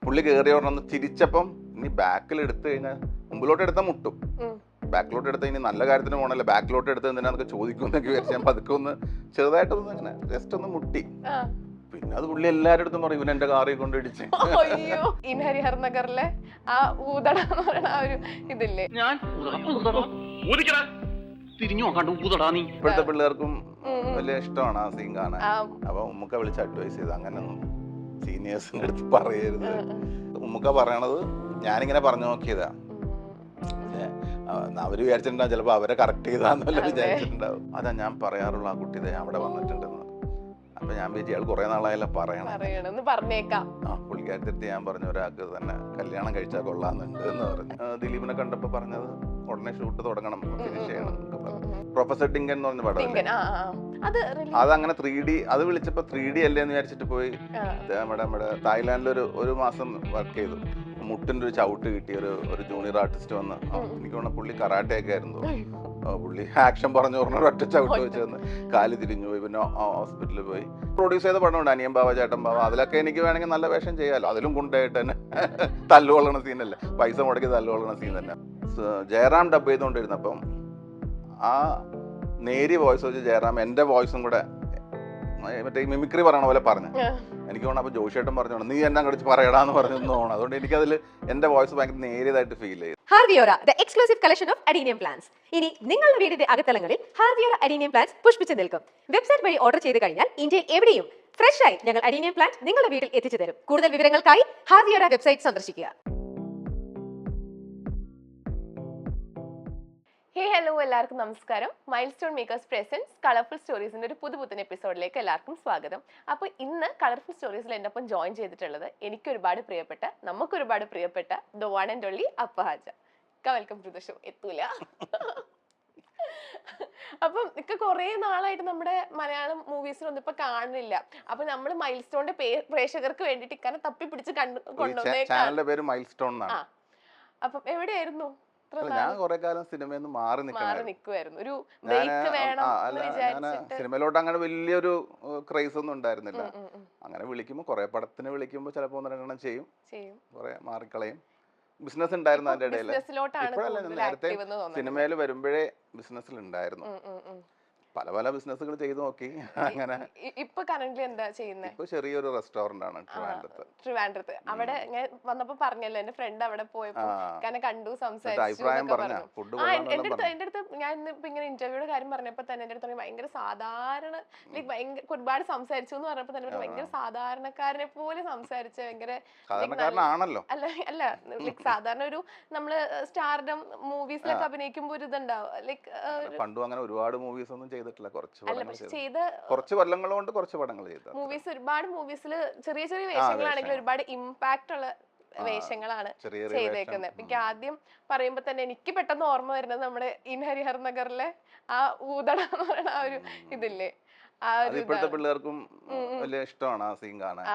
പുള്ളി കയറി പറഞ്ഞൊന്ന് ചിരിച്ചപ്പം ഇനി ബാക്കിൽ എടുത്തു കഴിഞ്ഞാൽ മുമ്പിലോട്ട് എടുത്താൽ മുട്ടും, ബാക്കിലോട്ട് എടുത്ത് ഇനി നല്ല കാര്യത്തിന് പോകണല്ലേ, ബാക്കിലോട്ട് എടുത്ത് എന്തിനാന്നൊക്കെ ചോദിക്കുമെന്നൊക്കെ വിചാരിച്ചു ഞാൻ പതുക്കെ ഒന്ന് ചെറുതായിട്ടൊന്ന് ഇങ്ങനെ ജസ്റ്റ് ഒന്ന് മുട്ടി. പിന്നെ അത് പുള്ളി എല്ലാവരുടെ അടുത്തും പറയും ഇവൻ എന്റെ കാറിൽ കൊണ്ടിടിച്ച്. ഹരിഹർ നഗറിലെ ആ ഊതട എന്ന് പറയുന്ന ആ ഒരു ഇതില്ലേ, ഇപ്പോഴത്തെ പിള്ളേർക്കും വലിയ ഇഷ്ടമാണ് ആ സീൻ കാണാൻ. അപ്പൊ ഉമ്മുക്ക വിളിച്ച് അഡ്വൈസ് ചെയ്ത് അങ്ങനെയൊന്നും സീനിയേഴ്സിന്റെ അടുത്ത് പറയരുത്. ഉമ്മുക്ക പറയണത് ഞാനിങ്ങനെ പറഞ്ഞു നോക്കിയതാ, അവര് വിചാരിച്ചിട്ടുണ്ടാവും ചിലപ്പോ അവരെ കറക്റ്റ് ചെയ്താന്നല്ല വിചാരിച്ചിട്ടുണ്ടാവും. അതാ ഞാൻ പറയാറുള്ള ആ കുട്ടി അവിടെ വന്നിട്ടുണ്ടെന്ന്. അപ്പൊ ഞാൻ വിചാരിച്ചു അയാൾ കുറെ നാളായല്ലോ പറയണം, പറഞ്ഞേക്കാം. ആ പുള്ളിക്കാരത്തി ഞാൻ പറഞ്ഞ ഒരാൾക്ക് തന്നെ കല്യാണം കഴിച്ചാൽ കൊള്ളാന്നുണ്ട് എന്ന് പറഞ്ഞു. ദിലീപിനെ കണ്ടപ്പോ പറഞ്ഞത് ഉടനെ ഷൂട്ട് തുടങ്ങണം, ഫിനിഷ് ചെയ്യണം. പ്രൊഫസർ ഡിങ്കൻ എന്ന് പറഞ്ഞ പടം അതങ്ങനെ 3D അത് വിളിച്ചപ്പോ 3D അല്ലേ എന്ന് വിചാരിച്ചിട്ട് പോയി. നമ്മുടെ തായ്ലാൻഡിൽ ഒരു മാസം വർക്ക് ചെയ്തു. മുട്ടിന്റെ ഒരു ചവിട്ട് കിട്ടി ഒരു ജൂനിയർ ആർട്ടിസ്റ്റ് വന്ന്, എനിക്ക് തോന്നുന്നു പുള്ളി കറാട്ടയൊക്കെ ആയിരുന്നു. പുള്ളി ആക്ഷൻ പറഞ്ഞു പറഞ്ഞ ഒറ്റ ചവിട്ട് വെച്ച് വന്ന് കാല് തിരിഞ്ഞു പോയി. പിന്നെ ഹോസ്പിറ്റലിൽ പോയി. പ്രൊഡ്യൂസ് ചെയ്ത പടമുണ്ട് അനിയൻ ബാവ ചേട്ടൻ ബാവ, അതിലൊക്കെ എനിക്ക് വേണമെങ്കിൽ നല്ല വേഷം ചെയ്യാമല്ലോ. അതിലും കൊണ്ടായിട്ട് തന്നെ തല്ലുകൊള്ളണ സീനല്ലേ, പൈസ മുടക്കി തല്ലുകൊള്ളണ സീൻ തന്നെ. ജയറാം ഡബ് ചെയ്തുകൊണ്ടിരുന്നപ്പം ആ നേരിയ വോയിസ് വെച്ച് ജയറാം എൻ്റെ വോയിസും കൂടെ മറ്റേ മിമിക്രി പറയണ പോലെ പറഞ്ഞു. എനിക്ക് തോന്നുന്നു അപ്പൊ ജോഷിയേട്ടൻ പറഞ്ഞു നീ എന്നെ അങ്ങോട്ട് പറയടാന്ന് പറഞ്ഞു തോന്നുന്നു. അതുകൊണ്ട് എനിക്കതിൽ എന്റെ വോയിസ് ഭയങ്കര നേരിയതായിട്ട് ഫീൽ ചെയ്തു. ഹാർവിയോറ the exclusive collection of adenium plants. ഇനി നിങ്ങളുടെ വീടിന്റെ അകത്തളങ്ങളിൽ ഹാർവിയോറ അഡീനിയം പ്ലാന്റ്സ് പുഷ്പിച്ചു നിൽക്കും. വെബ്സൈറ്റ് വഴി ഓർഡർ ചെയ്ത് കഴിഞ്ഞാൽ ഇന്ത്യയിൽ എവിടെയും ഫ്രഷ് ആയി ഞങ്ങൾ അഡീനിയം പ്ലാന്റ് നിങ്ങളുടെ വീട്ടിൽ എത്തിച്ചു തരും. കൂടുതൽ വിവരങ്ങൾക്കായി ഹാർവിയോറ വെബ്സൈറ്റ് സന്ദർശിക്കുക. ഹലോ, എല്ലാവർക്കും നമസ്കാരം. Milestone makers presents colourful സ്റ്റോറീസിന്റെ ഒരു പുതുപുത്തൻ എപ്പിസോഡിലേക്ക് എല്ലാവർക്കും സ്വാഗതം. അപ്പോൾ ഇന്ന് കളർഫുൾ സ്റ്റോറീസിൽ എൻ്റെ ഒപ്പം ജോയിൻ ചെയ്തിട്ടുള്ളത് നമുക്കൊരുപാട് പ്രിയപ്പെട്ട ദ വൺ ആൻഡ് ഓൺലി അപ്പഹാജ. Welcome to the show. എത്തൂല അപ്പം ഇക്ക കുറെ നാളായിട്ട് നമ്മുടെ മലയാളം മൂവീസിലൊന്നും ഇപ്പൊ കാണുന്നില്ല. അപ്പൊ നമ്മൾ മൈൽ സ്റ്റോണിന്റെ പ്രേക്ഷകർക്ക് വേണ്ടിട്ട് ഇക്കാനെ തപ്പി പിടിച്ച് കൊണ്ടുവന്നേക്കാണ്. അപ്പം എവിടെയായിരുന്നു? ഞാൻ കുറെ കാലം സിനിമയിൽ നിന്ന് മാറി നിൽക്കുമായിരുന്നു. ഒരു ബ്രേക്ക് വേണം സിനിമയിലോട്ട് അങ്ങനെ വലിയൊരു ക്രൈസ് ഒന്നും ഉണ്ടായിരുന്നില്ല. അങ്ങനെ വിളിക്കുമ്പോ കുറെ പടത്തിന് വിളിക്കുമ്പോ ചിലപ്പോ 1-2 ചെയ്യും, കുറെ മാറിക്കളയും. ബിസിനസ് ഉണ്ടായിരുന്നു അതിന്റെ ഇടയിൽ. ഇപ്പോഴല്ല, നേരത്തെ സിനിമയിൽ വരുമ്പോഴേ ബിസിനസ്സിൽ ഉണ്ടായിരുന്നു. പല ബിസിനസ്സുകൾ ചെയ്തു നോക്കി. അങ്ങനെ ഇപ്പൊ കറന്റ്ലി എന്താ ചെയ്യുന്നത്? ഇപ്പൊ ചെറിയൊരു റെസ്റ്റോറന്റ് ആണ് ട്രിവാൻഡ്രത്ത്. അവിടെ ഞാൻ വന്നപ്പോ പറഞ്ഞല്ലോ, എന്റെ ഫ്രണ്ട് അവിടെ പോയപ്പോ കണ്ടു, സംസാരിച്ചു. എന്റെ അടുത്ത് ഞാൻ ഇപ്പൊ ഇങ്ങനെ ഇന്റർവ്യൂയുടെ കാര്യം പറഞ്ഞപ്പോ തന്നെ എന്റെ അടുത്ത് ഭയങ്കര സാധാരണ, ലൈക് ഒരുപാട് സംസാരിച്ചു എന്ന് പറഞ്ഞപ്പോ തന്നെ ഭയങ്കര സാധാരണക്കാരനെ പോലെ സംസാരിച്ച, ഭയങ്കര അല്ല ലൈക് സാധാരണ ഒരു നമ്മള് സ്റ്റാർഡം മൂവീസിലൊക്കെ അഭിനയിക്കുമ്പോ ഒരു ഇതുണ്ടാവും. ലൈക് പണ്ടും അങ്ങനെ ഒരുപാട് മൂവീസ് ഒന്നും ചെയ്തിട്ടില്ല. കുറച്ച് കൊല്ലങ്ങൾ കൊണ്ട് കുറച്ച് പടങ്ങൾ ചെയ്തു. മൂവീസ് ഒരുപാട് മൂവീസിൽ ചെറിയ ചെറിയ വേഷങ്ങളാണെങ്കിൽ ഒരുപാട് ഇമ്പാക്ട് ഉള്ള വേഷങ്ങളാണ് ചെയ്തേക്കുന്നത്. എനിക്ക് ആദ്യം പറയുമ്പോ തന്നെ എനിക്ക് പെട്ടെന്ന് ഓർമ്മ വരുന്നത് നമ്മുടെ ഹരിഹർ നഗറിലെ ആ ഊതട എന്ന് പറയുന്ന ആ ഒരു ഇതില്ലേ, ഇപ്പോഴത്തെ പിള്ളേർക്കും വലിയ ഇഷ്ടമാണ് ആ സീൻ കാണാൻ.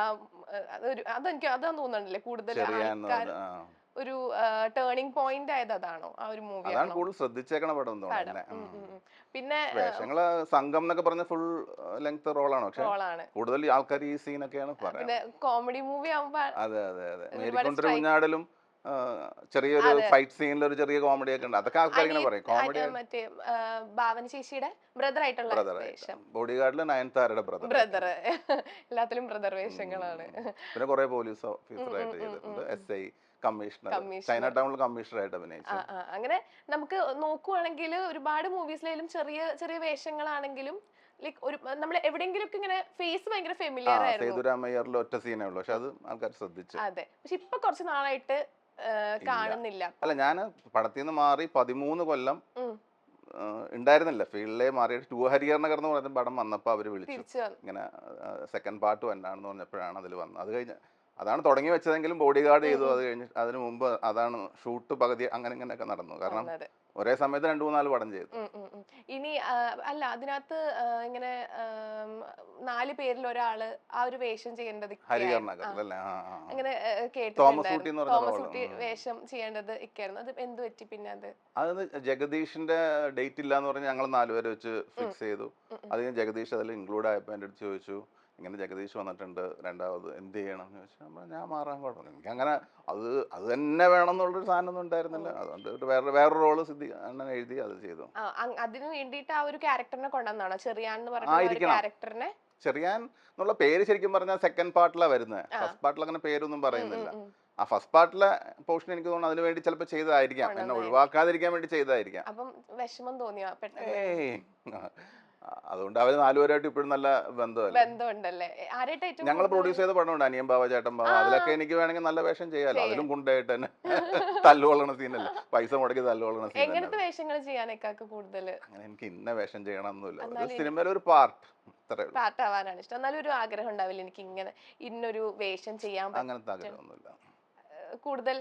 അതെനിക്ക് അതാന്ന് തോന്നുന്നുണ്ടല്ലേ കൂടുതൽ ആൾക്കാർ ഒരു ടേണിംഗ് പോയിന്റ് ആയത് അതാണോ? ആ ഒരു മൂവി കൂടുതൽ ശ്രദ്ധിച്ചേക്കണ പടം. പിന്നെ സംഘം എന്നൊക്കെ പറഞ്ഞ ഫുൾ ലെങ്ത് റോളാണ്, പക്ഷെ കൂടുതൽ ആൾക്കാർ ഈ സീനൊക്കെയാണ് പറയുന്നത്. കോമഡി മൂവി ആവുമ്പോ മേരിക്കൊണ്ടൊരു കുഞ്ഞാടലും ചെറിയൊരു ഫൈറ്റ് സീനിൽ ഒരു ചെറിയ കോമഡി ഒക്കെ ഉണ്ട്. അതൊക്കെ ആൾക്കാർ ഇങ്ങനെ പറയും. കോമഡി മറ്റേ ഭാവന ചേച്ചിയുടെ ബ്രദർ ആയിട്ടുള്ള വേഷം, ബോഡിഗാർഡില് നയൻതാരയുടെ ബ്രദർ. എല്ലാത്തിലും ബ്രദർ വേഷങ്ങളാണ്. പിന്നെ കുറെ പോലീസ് ഓഫീസറായിട്ട് ചെയ്തിട്ടുണ്ട്, SI കമ്മീഷണർ, ചൈന ടൗണിൽ കമ്മീഷണറായിട്ട് അഭിനയിച്ചു. അങ്ങനെ നമുക്ക് നോക്കുവാണെങ്കിൽ ഒരുപാട് മൂവീസിലും ചെറിയ ചെറിയ വേഷങ്ങളാണെങ്കിലും ലൈക് ഒരു നമ്മൾ എവിടെയെങ്കിലും ഒക്കെ ഇങ്ങനെ ഫേസ് ഭയങ്കര ഫെമിലിയർ ആയിരുന്നു. സേതുരാമയ്യറിൽ ഒറ്റ സീനേ ഉള്ളൂ, പക്ഷെ അത് ആൾക്കാർ ശ്രദ്ധിച്ചു. അതെ, പക്ഷെ ഇപ്പൊ കുറച്ച് നാളായിട്ട് കാണുന്നില്ല. അല്ല, ഞാൻ പടത്തിൽ നിന്ന് മാറി 13 കൊല്ലം ഉണ്ടായിരുന്നില്ല, ഫീൽഡിലെ മാറിയിട്ട് 2 ഹരിഹർ നഗർ എന്ന് പറയുന്ന പടം വന്നപ്പോ അവര് വിളിച്ചു, ഇങ്ങനെ സെക്കൻഡ് പാർട്ട് വന്നാണെന്ന് പറഞ്ഞപ്പോഴാണ് അതിൽ വന്നത്. അത് കഴിഞ്ഞ് അതാണ് തുടങ്ങി വെച്ചതെങ്കിലും ബോഡിഗാർഡ് ചെയ്തു. അത് കഴിഞ്ഞ് അതിനു മുമ്പ് അതാണ് ഷൂട്ട് പകുതി അങ്ങനെ ഇങ്ങനെയൊക്കെ നടന്നു. കാരണം ഒരേ സമയത്ത് 2-3 പടം ചെയ്തു. ഇനി അല്ല, അതിനകത്ത് ഇങ്ങനെ 4 പേരിൽ ഒരാള് ആ ഒരു വേഷം ചെയ്യേണ്ടത് ഹരിഹർ നഗറിലല്ലേ? അങ്ങനെ കേട്ടിട്ടുണ്ടായിരുന്നു. തോമസ് ഊട്ടി വേഷം ചെയ്യേണ്ടത് ഇക്കായിരുന്നു. അത് എന്ത് പറ്റി പിന്നെ? അത് ജഗദീഷിന്റെ ഡേറ്റ് ഇല്ലാന്ന് പറഞ്ഞ് ഞങ്ങൾ 4 പേര് വെച്ച് ഫിക്സ് ചെയ്തു. അത് ജഗദീഷ് അതിൽ ഇൻക്ലൂഡ് ആയപ്പോ എന്റെ അടുത്ത് ചോദിച്ചു, ഇങ്ങനെ ജഗദീഷ് വന്നിട്ടുണ്ട് രണ്ടാമത് എന്ത് ചെയ്യണം എന്ന് ചോദിച്ചാൽ ഞാൻ മാറാൻ കുഴപ്പമില്ല. എനിക്ക് അങ്ങനെ അത് തന്നെ വേണം എന്നുള്ളൊരു സാധനമൊന്നും ഉണ്ടായിരുന്നില്ല. അതുകൊണ്ട് വേറൊരു റോള് സിദ്ധി അണ്ണൻ എഴുതി അത് ചെയ്തു. അതിന് വേണ്ടിയിട്ട് ആ ഒരു ക്യാരക്ടറിനെ കൊണ്ടുവന്നാണോ ചെറിയാൻ എന്ന് പറഞ്ഞ ക്യാരക്ടറിനെ? ചെറിയാൻ എന്നുള്ള പേര് ശരിക്കും പറഞ്ഞാൽ സെക്കൻഡ് പാർട്ടിലാണ് വരുന്നത്. ഫസ്റ്റ് പാർട്ടിൽ അങ്ങനെ പേരൊന്നും പറയുന്നില്ല. ആ ഫസ്റ്റ് പാർട്ടിലെ പോർഷൻ എനിക്ക് തോന്നുന്നു അതിന് വേണ്ടി ചിലപ്പോൾ ചെയ്തതായിരിക്കാം, എന്നെ ഒഴിവാക്കാതിരിക്കാൻ വേണ്ടി ചെയ്തതായിരിക്കാം. അപ്പം വിഷമം തോന്നിയോ? അതുകൊണ്ട് അവര് നാലുപേരായിട്ട് ഇപ്പോഴും നല്ല ബന്ധമുണ്ടല്ലേ. ഞങ്ങൾ പ്രൊഡ്യൂസ് ചെയ്ത പടമുണ്ട് അനിയൻ ബാവ ചേട്ടൻ ബാവ, അതിലൊക്കെ എനിക്ക് വേണമെങ്കിൽ നല്ല വേഷം ചെയ്യാലോ. അതിലും കൊണ്ടായിട്ട് തന്നെ തല്ലുകൊള്ളണ സീനല്ലേ, പൈസ മുടക്കി തല്ലുകൊള്ളണ സീൻ. എങ്ങനത്തെ വേഷങ്ങൾ ചെയ്യാനൊക്കെ കൂടുതൽ? അങ്ങനെ എനിക്ക് ഇന്ന വേഷം ചെയ്യണമെന്നില്ല, സിനിമയിലെ ഒരു പാർട്ടാവാനാണ് ഇഷ്ടം. എന്നാലും ഒരു ആഗ്രഹം ഉണ്ടാവില്ല എനിക്ക് ഇങ്ങനെ ഇന്നൊരു വേഷം ചെയ്യാൻ? അങ്ങനത്തെ ആഗ്രഹമൊന്നുമില്ല. കൂടുതൽ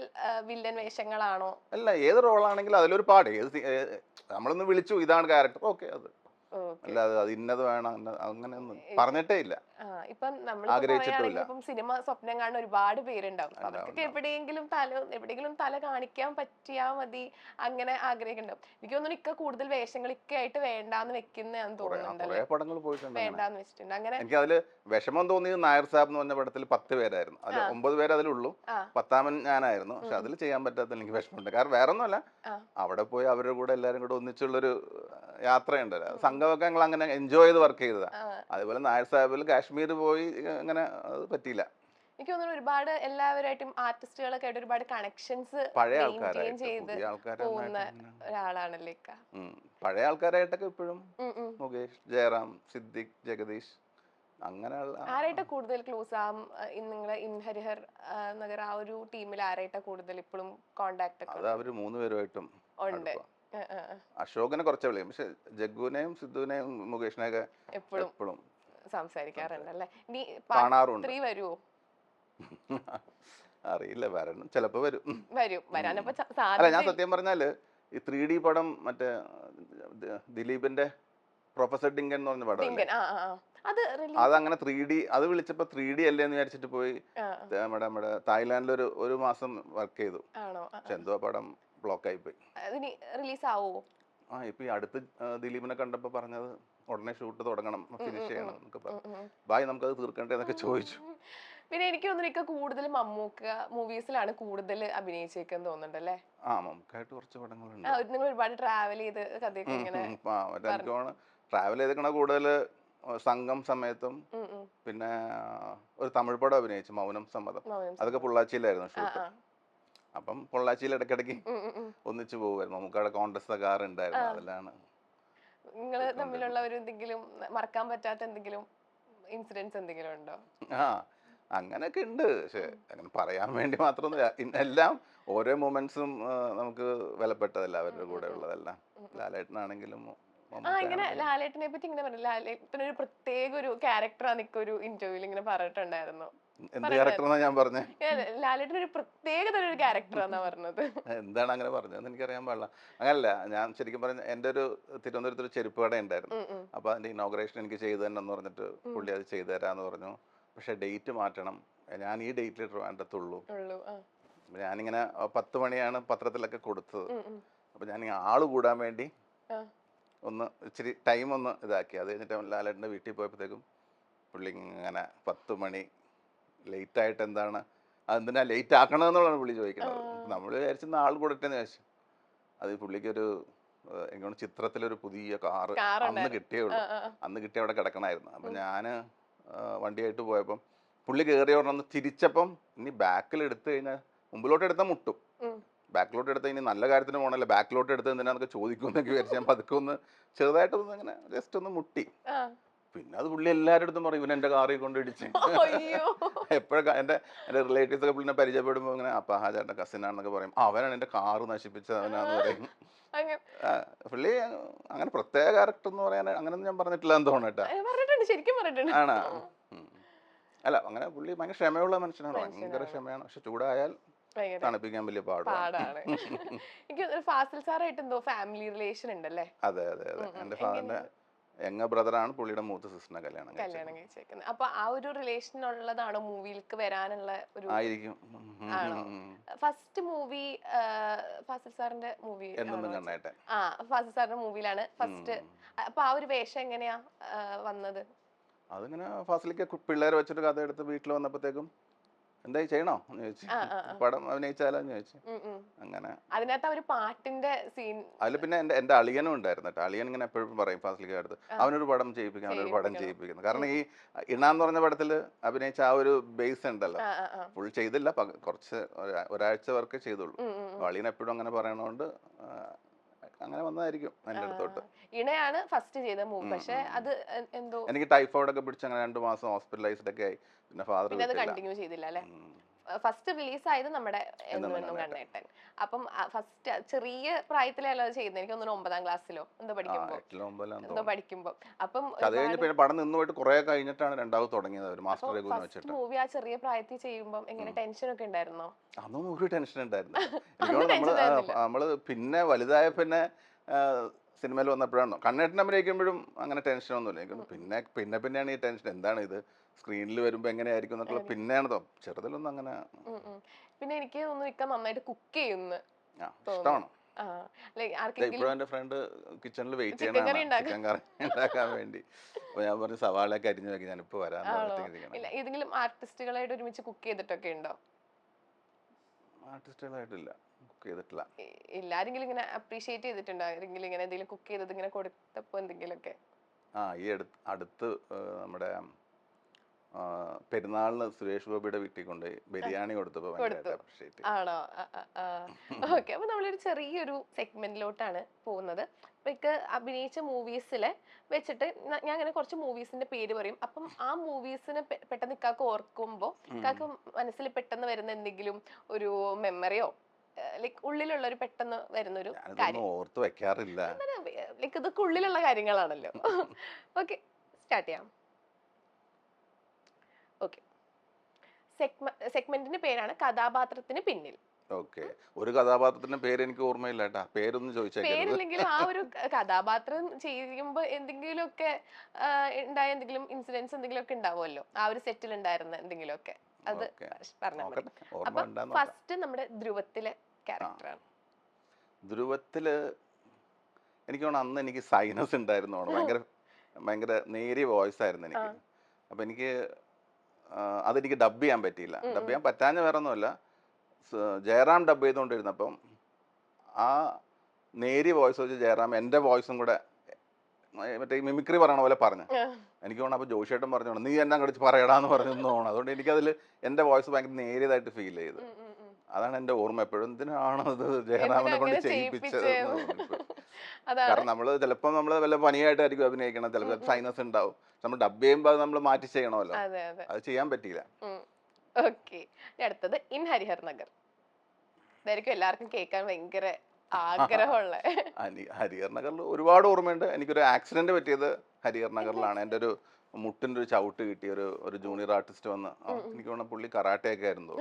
വില്ലൻ വേഷങ്ങളാണോ? അല്ല, ഏത് റോളാണെങ്കിലും അതിലൊരു പാട്, നമ്മളൊന്ന് വിളിച്ചു ഇതാണ് ക്യാരക്ടർ, ഓക്കെ, അത് അല്ലാതെ അത് ഇന്നത് വേണം അങ്ങനെയൊന്നും പറഞ്ഞിട്ടേ ഇല്ല, ആഗ്രഹിച്ചിട്ടില്ല. ഇപ്പം സിനിമ സ്വപ്നം കാണുന്ന ഒരുപാട് പേരുണ്ടാവും, അവർക്കൊക്കെ എവിടെയെങ്കിലും തല കാണിക്കാൻ പറ്റിയാ മതി അങ്ങനെ ആഗ്രഹിക്കുന്നുണ്ടാവും. എനിക്ക് തോന്നുന്നു ഇക്ക കൂടുതൽ വേഷങ്ങൾ ഇക്കായിട്ട് വേണ്ടാന്ന് വെക്കുന്നതാന്ന് തോന്നുന്നുണ്ടല്ലോ, വേണ്ടാന്ന് വെച്ചിട്ടുണ്ട്. അങ്ങനെ എനിക്ക് അതില് വിഷമം തോന്നിയത് നായർ സാബ് എന്ന് പറഞ്ഞ പടത്തിൽ 10 പേരായിരുന്നു, അതിൽ 9 പേര് അതിലുള്ളൂ, 10ാമൻ ഞാനായിരുന്നു. പക്ഷെ അതിൽ ചെയ്യാൻ പറ്റാത്ത എനിക്ക് വിഷമമുണ്ട്. കാരണം വേറെ ഒന്നുമല്ല, അവിടെ പോയി അവരുടെ കൂടെ എല്ലാരും കൂടെ ഒന്നിച്ചുള്ളൊരു യാത്രയുണ്ടല്ലോ, സംഘമൊക്കെ ഞങ്ങൾ അങ്ങനെ എൻജോയ് ചെയ്ത് വർക്ക് ചെയ്തതാ. അതുപോലെ നായർ സാഹിബിൽ കാശ്മീർ പോയി അങ്ങനെ അത് പറ്റിയില്ല. എനിക്ക് തോന്നുന്നു ഒരുപാട് എല്ലാവരായിട്ടും ആർട്ടിസ്റ്റുകളൊക്കെ ആയിട്ട് ഒരുപാട് കണക്ഷൻസ് പഴയ ഒരാളാണല്ലേ. പഴയ ആൾക്കാരായിട്ടൊക്കെ ഇപ്പോഴും മുകേഷ്, ജയറാം, സിദ്ദിഖ്, ജഗദീഷ്, അങ്ങനെയുള്ള. ആരായിട്ടാ കൂടുതൽ ക്ലോസ്? നിങ്ങളെ ഹരിഹർ നഗർ ആ ഒരു ടീമിൽ ആരായിട്ടാ കൂടുതൽ ഇപ്പോഴും കോണ്ടാക്ട്? അത് അവര് 3 പേരുമായിട്ടും ഉണ്ട്. അശോകനെ കുറച്ച് വിളിയും, പക്ഷെ ജഗ്ഗുവിനെയും സിദ്ധുവിനെയും മുകേഷിനെയൊക്കെ എപ്പോഴും സംസാരിക്കാറുണ്ടല്ലേ. കാണാറുണ്ട്. വരുമോ അറിയില്ല, വരണം, ചിലപ്പോ വരും. അല്ല, ഞാൻ സത്യം പറഞ്ഞാല് ഈ 3D പടം മറ്റേ ദിലീപിന്റെ പ്രൊഫസർ ഡിങ്കൻ എന്ന് പറഞ്ഞ പടം, അതങ്ങനെ 3D അത് വിളിച്ചപ്പോ 3D അല്ലേ എന്ന് വിചാരിച്ചിട്ട് പോയി നമ്മുടെ തായ്ലാൻഡിൽ ഒരു മാസം വർക്ക് ചെയ്തു. പക്ഷെ എന്തോ പടം ബ്ലോക്ക് ആയി പോയി. ഇപ്പൊ ഈ അടുത്ത് ദിലീപിനെ കണ്ടപ്പോ പറഞ്ഞത് ഉടനെ ഷൂട്ട് തുടങ്ങണം, ഫിനിഷ് ചെയ്യണം എന്നൊക്കെ പറഞ്ഞു. ബായ് നമുക്കത് തീർക്കണ്ടേ എന്നൊക്കെ ചോദിച്ചു. പിന്നെ എനിക്ക് തോന്നുന്നു കൂടുതൽ മമ്മൂക്ക മൂവീസിലാണ് കൂടുതൽ അഭിനയിച്ചേക്കെന്ന് തോന്നുന്നുണ്ടല്ലേ? മമ്മൂക്കായിട്ട് കുറച്ച് പടങ്ങളുണ്ട്. നിങ്ങൾ ഒരുപാട് ട്രാവൽ ചെയ്ത് കഥയൊക്കെ ഇങ്ങനെ ട്രാവൽ ചെയ്തേക്കണ കൂടുതൽ സംഘം സമയത്തും, പിന്നെ ഒരു തമിഴ് പടം അഭിനയിച്ചു മൗനം സമ്മതം, അതൊക്കെ പൊള്ളാച്ചിയിലായിരുന്നു ഷൂട്ട്. അപ്പം പൊള്ളാച്ചിയിൽ ഇടയ്ക്കിടയ്ക്ക് ഒന്നിച്ചു പോകുമായിരുന്നു. നമുക്കവിടെ കോൺഗ്രസ് കാർ ഉണ്ടായിരുന്നു, അതിലാണ്. നിങ്ങള് തമ്മിലുള്ള ഒരു എന്തെങ്കിലും മറക്കാൻ പറ്റാത്ത എന്തെങ്കിലും ഇൻസിഡൻസ് എന്തെങ്കിലും ഉണ്ടോ? അങ്ങനെയൊക്കെ ഉണ്ട്, പക്ഷെ അങ്ങനെ പറയാൻ വേണ്ടി മാത്രമൊന്നുമില്ല. എല്ലാം ഓരോ മൊമെന്റ്സും നമുക്ക് വിലപ്പെട്ടതല്ല, അവരുടെ കൂടെ ഉള്ളതെല്ലാം. ലാലേട്ടനാണെങ്കിലും ഇങ്ങനെ ലാലേട്ടനെ പറ്റി ഇങ്ങനെ പറഞ്ഞു, ലാലേട്ടൻ ഒരു പ്രത്യേക ഒരു ക്യാരക്ടറാണ് ഒരു ഇന്റർവ്യൂവിൽ ഇങ്ങനെ പറഞ്ഞിട്ടുണ്ടായിരുന്നു. ഞാൻ പറഞ്ഞേ ലാലേട്ടൻ ഒരു പ്രത്യേകത ഒരു ക്യാരക്ടറാന്നാ പറഞ്ഞത്. എന്താണ് അങ്ങനെ പറഞ്ഞതെന്ന് എനിക്കറിയാൻ പാടില്ല. അങ്ങനല്ല, ഞാൻ ശരിക്കും പറഞ്ഞ എന്റെ ഒരു തിരുവനന്തപുരത്ത് ഒരു ചെരുപ്പ് കട ഉണ്ടായിരുന്നു. അപ്പൊ അതിന്റെ ഇനോഗ്രേഷൻ എനിക്ക് ചെയ്തു തന്നെ എന്ന് പറഞ്ഞിട്ട് പുള്ളി അത് ചെയ്തു തരാന്ന് പറഞ്ഞു. പക്ഷെ ഡേറ്റ് മാറ്റണം, ഞാൻ ഈ ഡേറ്റിൽ ട്രിവാൻഡ്രത്തുള്ളൂ. ഞാനിങ്ങനെ 10 മണിയാണ് പത്രത്തിലൊക്കെ കൊടുത്തത്. അപ്പൊ ഞാൻ ആള് കൂടാൻ വേണ്ടി ഒന്ന് ഇച്ചിരി ടൈം ഒന്ന് ഇതാക്കി. അത് കഴിഞ്ഞിട്ട് ലാലേട്ടൻ്റെ വീട്ടിൽ പോയപ്പോഴത്തേക്കും പുള്ളി ഇങ്ങനെ 10 മണി ലേറ്റ് ആയിട്ട് എന്താണ്, അതെന്തിനാ ലേറ്റ് ആക്കണമെന്നുള്ളതാണ് പുള്ളി ചോദിക്കുന്നത്. നമ്മൾ വിചാരിച്ചിരുന്ന ആൾ കൂടട്ടെന്ന് ചോദിച്ചു. അത് പുള്ളിക്കൊരു എങ്ങനെ ചിത്രത്തിലൊരു പുതിയ കാറ് അന്ന് കിട്ടിയുള്ളൂ, അന്ന് കിട്ടിയ അവിടെ കിടക്കണമായിരുന്നു. അപ്പം ഞാൻ വണ്ടിയായിട്ട് പോയപ്പം പുള്ളി കയറി പറഞ്ഞ് തിരിച്ചപ്പം ഇനി ബാക്കിൽ എടുത്തു കഴിഞ്ഞാൽ മുമ്പിലോട്ട് എടുത്താൽ മുട്ടും, ബാക്കിലോട്ട് എടുത്താൽ ഇനി നല്ല കാര്യത്തിന് പോകണല്ലേ, ബാക്കിലോട്ട് എടുത്ത് എന്തിനാന്നൊക്കെ ചോദിക്കുമെന്നൊക്കെ വിചാരിച്ചു. ഞാൻ പതുക്കെ ഒന്ന് ചെറുതായിട്ടൊന്ന് അങ്ങനെ ജസ്റ്റ് ഒന്ന് മുട്ടി. പിന്നെ അത് പുള്ളി എല്ലാവരുടെ അടുത്തും പറയും ഇവൻ എൻ്റെ കാറിൽ കൊണ്ടിടിച്ച്. എപ്പോഴൊക്കെ എൻ്റെ റിലേറ്റീവ്സ് ഒക്കെ പുള്ളിനെ പരിചയപ്പെടുമ്പോൾ അങ്ങനെ അപ്പാ ചേട്ടൻ്റെ കസിനാണെന്നൊക്കെ പറയും. അവനാണ് എൻ്റെ കാറ് നശിപ്പിച്ചത്, അവനാന്ന് പറയും. പുള്ളി അങ്ങനെ പ്രത്യേക ക്യാരക്ടർ എന്ന് പറയാൻ അങ്ങനെയൊന്നും ഞാൻ പറഞ്ഞിട്ടില്ല എന്ന് തോന്നട്ടെ. ആണോ? അല്ല, അങ്ങനെ പുള്ളി ഭയങ്കര ക്ഷമയുള്ള മനുഷ്യനാണ്, ഭയങ്കര ക്ഷമയാണ്. പക്ഷെ ചൂടായാൽ തണുപ്പിക്കാൻ വലിയ പാടാണ്. ഫാസിൽ സാറായിട്ട് എന്തോ ഫാമിലി റിലേഷൻ ഉണ്ടല്ലേ? അതെ അതെ അതെ, എൻ്റെ ഫാദറിന്റെ യങ് ബ്രദറാണ് പുള്ളിയുടെ മൂത്ത സിസ്റ്ററിനെ കല്യാണം കഴിച്ചേക്കുന്നത്. അപ്പൊ ആ ഒരു റിലേഷൻ ഉള്ളതാണോ മൂവിയിലേക്ക് വരാനുള്ള ഒരു? ആയിരിക്കും. ഫസ്റ്റ് മൂവി ഫാസിൽ സാറിന്റെ മൂവി, ഫാസിൽ സാറിന്റെ മൂവിയിലാണ് ഫസ്റ്റ്. അപ്പൊ ആ ഒരു വേഷം എങ്ങനെയാ വന്നത്? അതിങ്ങനെ ഫാസിലിക്ക പിള്ളേരെ വെച്ചിട്ട് കഥ എടുത്ത് വീട്ടിൽ വന്നപ്പോഴത്തേക്കും എന്തായി ചെയ്യണോ എന്ന് ചോദിച്ചു, പടം അഭിനയിച്ചാലോ എന്ന് ചോദിച്ചു. അങ്ങനെ അതിനകത്ത് ഒരു പാട്ടിന്റെ സീൻ അതിൽ പിന്നെ എന്റെ അളിയനും ഉണ്ടായിരുന്നു കേട്ടോ. അളിയൻ ഇങ്ങനെ എപ്പോഴും പറയും ഫാസിലിക്ക അടുത്ത് അവനൊരു പടം ചെയ്യിപ്പിക്കും, അവനൊരു പടം ചെയ്യിപ്പിക്കുന്നു. കാരണം ഈ ഇണാന്ന് പറഞ്ഞ പടത്തിൽ അഭിനയിച്ച ആ ഒരു ബേസ് ഉണ്ടല്ലോ, ഫുൾ ചെയ്തില്ല, കുറച്ച് ഒരാഴ്ച വർക്ക് ചെയ്തുള്ളൂ. അളിയൻ എപ്പോഴും അങ്ങനെ പറയണോണ്ട് അങ്ങനെ വന്നതായിരിക്കും എൻ്റെ അടുത്തോട്ട്. ഇണയാണ് ഫസ്റ്റ് ചെയ്ത മൂവി, പക്ഷെ അത് എന്തോ എനിക്ക് ടൈഫോയിഡ് ഒക്കെ പിടിച്ച് അങ്ങനെ 2 മാസം ഹോസ്പിറ്റലൈസ്ഡ് ഒക്കെ ആയി. പിന്നെ ഫാദർ കണ്ടിന്യൂ ചെയ്തില്ല അല്ലെ. ഫസ്റ്റ് റിലീസ് ആയത് നമ്മുടെ എന്നും കണ്ണേട്ടൻ. അപ്പം ഫസ്റ്റ് ചെറിയ പ്രായത്തിലല്ലോ ചെയ്യുന്നത്, എനിക്ക് തോന്നുന്നു 9ാം ക്ലാസ്സിലോ എന്തോ പഠിക്കുമ്പോ. അപ്പം അത് കഴിഞ്ഞ് പിന്നെ പടം നിന്ന് പോയിട്ട് കുറെ കഴിഞ്ഞിട്ടാണ് രണ്ടാമത് തുടങ്ങിയത് മാസ്റ്റർ രഘുവിനെ വെച്ചിട്ട്. മൂവി ആ ചെറിയ പ്രായത്തിൽ ചെയ്യുമ്പോൾ എങ്ങനെ ടെൻഷൻ ഒക്കെ ഉണ്ടായിരുന്നോ? അതൊന്നും ഒരു ടെൻഷൻ ഉണ്ടായിരുന്നു. നമ്മള് പിന്നെ വലുതായ പിന്നെ സിനിമയിൽ വന്നപ്പോഴാണോ കണ്ണേട്ടൻ അഭിനയിക്കുമ്പോഴും അങ്ങനെ ടെൻഷനൊന്നുമില്ല. എനിക്ക് പിന്നെയാണ് ഈ ടെൻഷൻ, എന്താണ് ഇത് സ്ക്രീനിൽ വരുമ്പോ എങ്ങനെയായിരിക്കും എന്നൊക്കെ പിന്നെയാണ്. ചെറുതിലൊന്നും അങ്ങനെ. പിന്നെ എനിക്ക് തോന്നുന്നു ഇക്ക നന്നായിട്ട് കുക്ക് ചെയ്യുന്നു, ഇഷ്ടമാണ്. ഇപ്പോഴും എന്റെ ഫ്രണ്ട് കിച്ചണിൽ വെയിറ്റ് ചെയ്യണം ചിക്കൻ കറി ഉണ്ടാക്കാൻ വേണ്ടി. അപ്പൊ ഞാൻ പറഞ്ഞു സവാളയൊക്കെ അരിഞ്ഞു വെക്കി, ഞാനിപ്പോ വരാൻ. ഏതെങ്കിലും ആർട്ടിസ്റ്റുകളായിട്ട് ഒരുമിച്ച് കുക്ക് ചെയ്തിട്ടൊക്കെ ഉണ്ടോ? ആർട്ടിസ്റ്റുകളായിട്ടില്ല, കുക്ക് ചെയ്തിട്ടില്ല. ഇല്ല, ആരെങ്കിലും ഇങ്ങനെ അപ്രീഷിയേറ്റ് ചെയ്തിട്ടുണ്ടോ? ആരെങ്കിലും ഇങ്ങനെ എന്തെങ്കിലും കുക്ക് ചെയ്തത് ഇങ്ങനെ കൊടുത്തപ്പോ എന്തെങ്കിലുമൊക്കെ? ഈ അടുത്ത് നമ്മുടെ പെരുന്നാളിന് സുരേഷ് ഗോപിയുടെ വീട്ടിൽ കൊണ്ടുപോയി ബിരിയാണി കൊടുത്തപ്പോ ആണോ? ഓക്കെ, അപ്പൊ നമ്മളൊരു ചെറിയൊരു സെഗ്മെന്റിലോട്ടാണ് പോകുന്നത്. അപ്പൊ ഇക്ക് അഭിനയിച്ച മൂവീസിലെ വെച്ചിട്ട് ഞാൻ അങ്ങനെ കുറച്ച് മൂവീസിന്റെ പേര് പറയും. അപ്പം ആ മൂവീസിനെ പെട്ടെന്ന് ഇക്കാക്ക് ഓർക്കുമ്പോ ഇക്കാക്ക് മനസ്സിൽ പെട്ടെന്ന് വരുന്ന എന്തെങ്കിലും ഒരു മെമ്മറിയോ ലൈക്ക് ഉള്ളിലുള്ള ഒരു പെട്ടെന്ന് വരുന്ന ഒരു കാര്യം ഓർത്ത് വെക്കാറില്ല. ലൈക്ക് ഇതൊക്കെ ഉള്ളിലുള്ള കാര്യങ്ങളാണല്ലോ. ഓക്കെ, സ്റ്റാർട്ട് ചെയ്യാം. ഓക്കെ, സെഗ്മെന്റിന്റെ പേരാണ് കഥാപാത്രത്തിന് പിന്നിൽ. ഓക്കെ, ഒരു കഥാപാത്രത്തിന്റെ പേര് എനിക്ക് ഓർമ്മയില്ല കേട്ടാ, പേരൊന്നും ചോദിച്ചേക്കരുത്. പേരില്ലെങ്കിലും ആ ഒരു കഥാപാത്രം ചെയ്യുമ്പോ എന്തെങ്കിലുമൊക്കെ ഉണ്ടായ എന്തെങ്കിലും ഇൻസിഡൻസ് എന്തെങ്കിലുമൊക്കെ ഉണ്ടാവുമല്ലോ, ആ ഒരു സെറ്റിൽ ഉണ്ടായിരുന്ന എന്തെങ്കിലുമൊക്കെ അത് പറഞ്ഞാൽ മതി. അപ്പൊ ഫസ്റ്റ് നമ്മുടെ ധ്രുവത്തിലെ ക്യാരക്ടറാണ്. ധ്രുവത്തില് എനിക്ക് തോന്നുന്നു അന്ന് എനിക്ക് സൈനസ് ഉണ്ടായിരുന്നു, ഭയങ്കര നേരിയ വോയിസ് ആയിരുന്നു എനിക്ക്. അപ്പൊ എനിക്ക് അതെനിക്ക് ഡബ് ചെയ്യാൻ പറ്റിയില്ല. ഡബ് ചെയ്യാൻ പറ്റാഞ്ഞ വേറെ ഒന്നുമല്ല, ജയറാം ഡബ് ചെയ്തുകൊണ്ടിരുന്നപ്പം ആ നേരിയ വോയിസ് വെച്ച് ജയറാം എൻ്റെ വോയിസും കൂടെ മറ്റേ മിമിക്രി പറയണ പോലെ പറഞ്ഞു. എനിക്ക് തോന്നുന്നു അപ്പോൾ ജോഷിയേട്ടൻ പറഞ്ഞു നീ എന്നെ അങ്ങോട്ട് പറയടാന്ന് പറഞ്ഞു തോന്നുന്നു. അതുകൊണ്ട് എനിക്കതിൽ എൻ്റെ വോയിസ് ഭയങ്കര നേരിയതായിട്ട് ഫീൽ ചെയ്തു. അതാണ് എൻ്റെ ഓർമ്മ എപ്പോഴും. എന്തിനാണത് ജയറാമിനെ കൊണ്ട് ചെയ്യിപ്പിച്ചത്? കാരണം ചിലപ്പോൾ നമ്മൾ വല്ല പനിയായിട്ടായിരിക്കും അഭിനയിക്കണം, ചിലപ്പോൾ സൈനസ് ഉണ്ടാവും. നമ്മൾ ഡബ് ചെയ്യുമ്പോൾ അത് നമ്മൾ മാറ്റി ചെയ്യണമല്ലോ, അത് ചെയ്യാൻ പറ്റിയില്ല. ഓക്കെ, അടുത്തത് ഇൻ ഹരിഹർ നഗർ. ഇതായിരിക്കും എല്ലാവർക്കും കേൾക്കാൻ ഭയങ്കര ആഗ്രഹമുള്ള. ഹരിഹർ നഗറിൽ ഒരുപാട് ഓർമ്മയുണ്ട്. എനിക്കൊരു ആക്സിഡന്റ് പറ്റിയത് ഹരിഹർ നഗറിലാണ്. എൻ്റെ ഒരു മുട്ടിൻ്റെ ഒരു ചവിട്ട് കിട്ടിയ ഒരു ജൂനിയർ ആർട്ടിസ്റ്റ് വന്ന്, എനിക്ക് തോന്നുന്നു പുള്ളി കറാട്ടയൊക്കെ ആയിരുന്നു.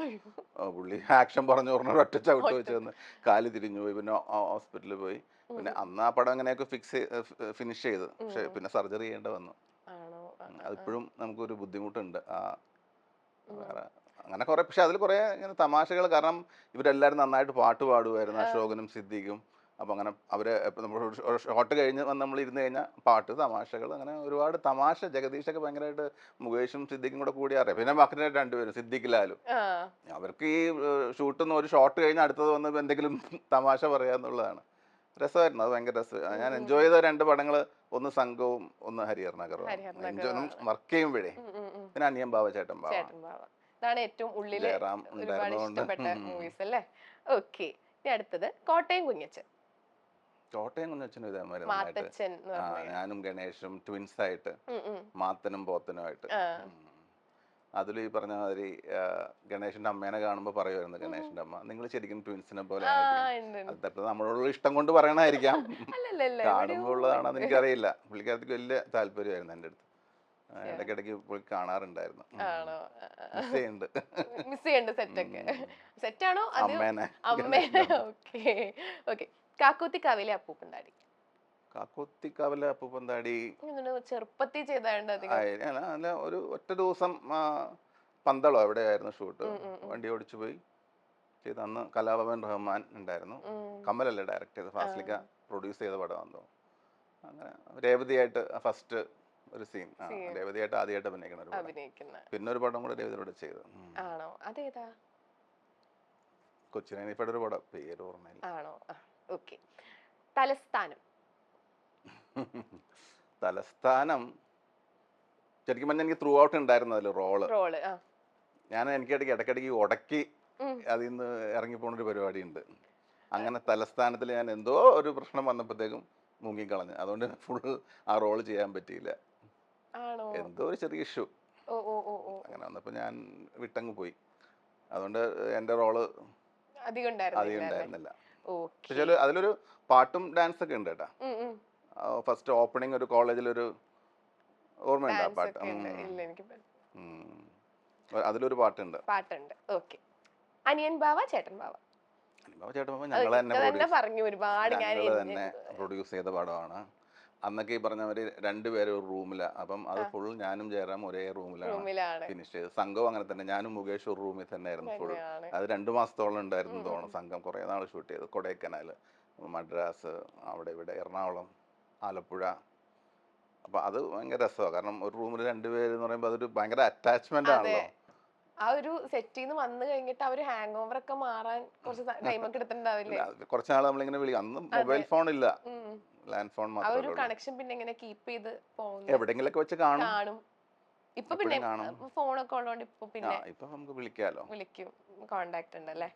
പുള്ളി ആക്ഷൻ പറഞ്ഞു പറഞ്ഞ ഒറ്റ ചവിട്ട് വെച്ച് വന്ന് കാല് തിരിഞ്ഞു പോയി. പിന്നെ ഹോസ്പിറ്റലിൽ പോയി. പിന്നെ അന്ന് ആ പടം അങ്ങനെയൊക്കെ ഫിനിഷ് ചെയ്ത്, പക്ഷെ പിന്നെ സർജറി ചെയ്യേണ്ട വന്നു. അതിപ്പോഴും നമുക്കൊരു ബുദ്ധിമുട്ടുണ്ട്. അങ്ങനെ കുറെ, പക്ഷെ അതിൽ കുറെ ഇങ്ങനെ തമാശകൾ. കാരണം ഇവരെല്ലാവരും നന്നായിട്ട് പാട്ട് പാടുമായിരുന്നു, അശോകനും സിദ്ദീഖും. അപ്പം അങ്ങനെ അവര് നമ്മൾ ഷോട്ട് കഴിഞ്ഞ് വന്ന് നമ്മൾ ഇരുന്ന് കഴിഞ്ഞാൽ പാട്ട്, തമാശകൾ, അങ്ങനെ ഒരുപാട് തമാശ. ജഗദീഷൊക്കെ ഭയങ്കരമായിട്ട് മുകേഷും സിദ്ദീഖും കൂടെ കൂടി അറിയാം. പിന്നെ മക്കനായിട്ട് രണ്ടുപേരും സിദ്ദീഖ് ലാലും. അവർക്ക് ഈ ഷൂട്ടിൽ ഒരു ഷോട്ട് കഴിഞ്ഞ് അടുത്തത് വന്ന് എന്തെങ്കിലും തമാശ പറയാന്നുള്ളതാണ്. രസമായിരുന്നു, അത് ഭയങ്കര രസം. ഞാൻ എൻജോയ് ചെയ്ത 2 പടങ്ങൾ, ഒന്ന് സംഘവും ഒന്ന് ഹരിഹർ നഗറും. വർക്ക് ചെയ്യുമ്പോഴേ. പിന്നെ അനിയൻ ബാവ ചേട്ടൻ ബാവ, ഇതാണ് ഏറ്റവും ഉള്ളിലെ ഒരുപാട് ഇഷ്ടപ്പെട്ട മൂവീസ് അല്ലേ. ഓക്കെ, ഇനി അടുത്തത് കോട്ടയം കുഞ്ഞച്ചൻ. കോട്ടയം കുഞ്ഞച്ചനും ഇതേമാതിരി ഞാനും ഗണേഷും ട്വിൻസ് ആയിട്ട്, മാത്തനും പോത്തനുമായിട്ട്. അതിൽ ഈ പറഞ്ഞ മാതിരി ഗണേഷിന്റെ അമ്മേനെ കാണുമ്പോൾ പറയുമായിരുന്നു ഗണേഷിന്റെ അമ്മ, നിങ്ങൾ ശരിക്കും ട്വിൻസിനെ പോലെ. അത് നമ്മളോടുള്ള ഇഷ്ടം കൊണ്ട് പറയണായിരിക്കാം, കാണുമ്പോൾ ഉള്ളതാണെന്ന് എനിക്കറിയില്ല. പുള്ളിക്കാരത്തേക്ക് വലിയ താല്പര്യമായിരുന്നു എൻ്റെ അടുത്ത്. ഇടയ്ക്കിടയ്ക്ക് പോയി കാണാറുണ്ടായിരുന്നു. കാക്കോത്തിക്കാവിലെ അപ്പൂപ്പന്താടി. കാക്കോത്തിക്കാവിലെ അപ്പൂപ്പന്താടി ചെറുപ്പത്തിൽ ചെയ്ത ഒരു ഒറ്റ ദിവസം പന്തളോ എവിടെയായിരുന്നു ഷൂട്ട്. വണ്ടി ഓടിച്ചു പോയി ചെയ്ത്. അന്ന് കലാഭവൻ റഹ്മാൻ ഉണ്ടായിരുന്നു, കമലല്ലേ ഡയറക്റ്റ് ചെയ്ത്, ഫാസിലിക്ക പ്രൊഡ്യൂസ് ചെയ്ത പടം വന്നു. അങ്ങനെ രേവതിയായിട്ട് ഫസ്റ്റ് ഒരു സീൻ രേവതിയായിട്ട് ആദ്യമായിട്ട് അഭിനയിക്കുന്ന പിന്നെ ഒരു പടം കൂടെ രേവതിയോട് ചെയ്തു. ആണോ? അതേതാ? കൊച്ചിനിപ്പടെ ഒരു പടം, പേര് ഓർമ്മയില്ല. ആണോ? ഓക്കെ. തലസ്ഥാനം. തലസ്ഥാനം ശരിക്കും പറഞ്ഞാൽ എനിക്ക് ത്രൂ ഔട്ട് ഉണ്ടായിരുന്നു അതിൽ റോള്. ഞാൻ ഇടയ്ക്കിടയ്ക്ക് ഉടക്കി അതിൽ നിന്ന് ഇറങ്ങി പോകുന്നൊരു പരിപാടി ഉണ്ട്. അങ്ങനെ തലസ്ഥാനത്തിൽ ഞാൻ എന്തോ ഒരു പ്രശ്നം വന്നപ്പോഴത്തേക്കും മുങ്ങിക്കളഞ്ഞു. അതുകൊണ്ട് ഫുൾ ആ റോള് ചെയ്യാൻ പറ്റിയില്ല. എന്തോ ഒരു ചെറിയ ഇഷ്യൂ അങ്ങനെ വന്നപ്പോൾ ഞാൻ വിട്ടങ്ങ് പോയി. അതുകൊണ്ട് എൻ്റെ റോള് അധികം ഉണ്ടായിരുന്നില്ല. പക്ഷേ അതിലൊരു പാട്ടും ഡാൻസ് ഒക്കെ ഉണ്ട് കേട്ടാ. ഫസ്റ്റ് ഓപ്പണിംഗ് ഒരു കോളേജിലൊരു ഓർമ്മയുണ്ട് ആ പാട്ട്. അതിലൊരു പാട്ടുണ്ട്. അനിയൻ ബാവ ചേട്ടൻ ബാവ ഞങ്ങൾ തന്നെ പ്രൊഡ്യൂസ് ചെയ്ത പടമാണ്. അന്നൊക്കെ ഈ പറഞ്ഞവര് രണ്ടുപേരും ഒരു റൂമിലാണ്. അപ്പം അത് ഫുൾ ഞാനും ജയറാം ഒരേ റൂമിലാണ് ഫിനിഷ് ചെയ്തത്. സംഘവും അങ്ങനെ തന്നെ, ഞാനും മുകേഷ് ഒരു റൂമിൽ തന്നെ ആയിരുന്നു ഫുൾ. അത് 2 മാസത്തോളം ഉണ്ടായിരുന്നു തോന്നുന്നു സംഘം. കുറേ നാൾ ഷൂട്ട് ചെയ്ത് കൊടൈക്കനാല്, മദ്രാസ്, അവിടെ ഇവിടെ എറണാകുളം, ആലപ്പുഴ. അപ്പൊ അത് ഭയങ്കര രസമാണ്. കാരണം ഒരു റൂമിൽ 2 പേര് എന്ന് പറയുമ്പോൾ അതൊരു ഭയങ്കര അറ്റാച്ച്മെന്റ് ആണല്ലോ. ആ ഒരു സെറ്റിന്ന് വന്നു കഴിഞ്ഞിട്ട് ആ ഒരു ഹാങ് ഓവർ ഒക്കെ മാറാൻ കുറച്ച് ടൈം ഒക്കെ എടുത്തിട്ടുണ്ടാവില്ലേ? കുറച്ച് നാൾ നമ്മളിങ്ങനെ വിളിക്കും. അന്ന് മൊബൈൽ ഫോൺ ഇല്ല, ലാൻഡ് ഫോൺ മാത്രമേ ഉള്ളൂ. കണക്ഷൻ പിന്നെ എങ്ങനെ കീപ്പ് ചെയ്ത് പോകുന്നു? എവിടെയെങ്കിലൊക്കെ വെച്ച് കാണും. ഇപ്പൊ പിന്നെ ഫോണൊക്കെ ഉള്ളതുകൊണ്ട് ഇപ്പൊ നമുക്ക് വിളിക്കും, കോണ്ടാക്ട് ഉണ്ടല്ലേ.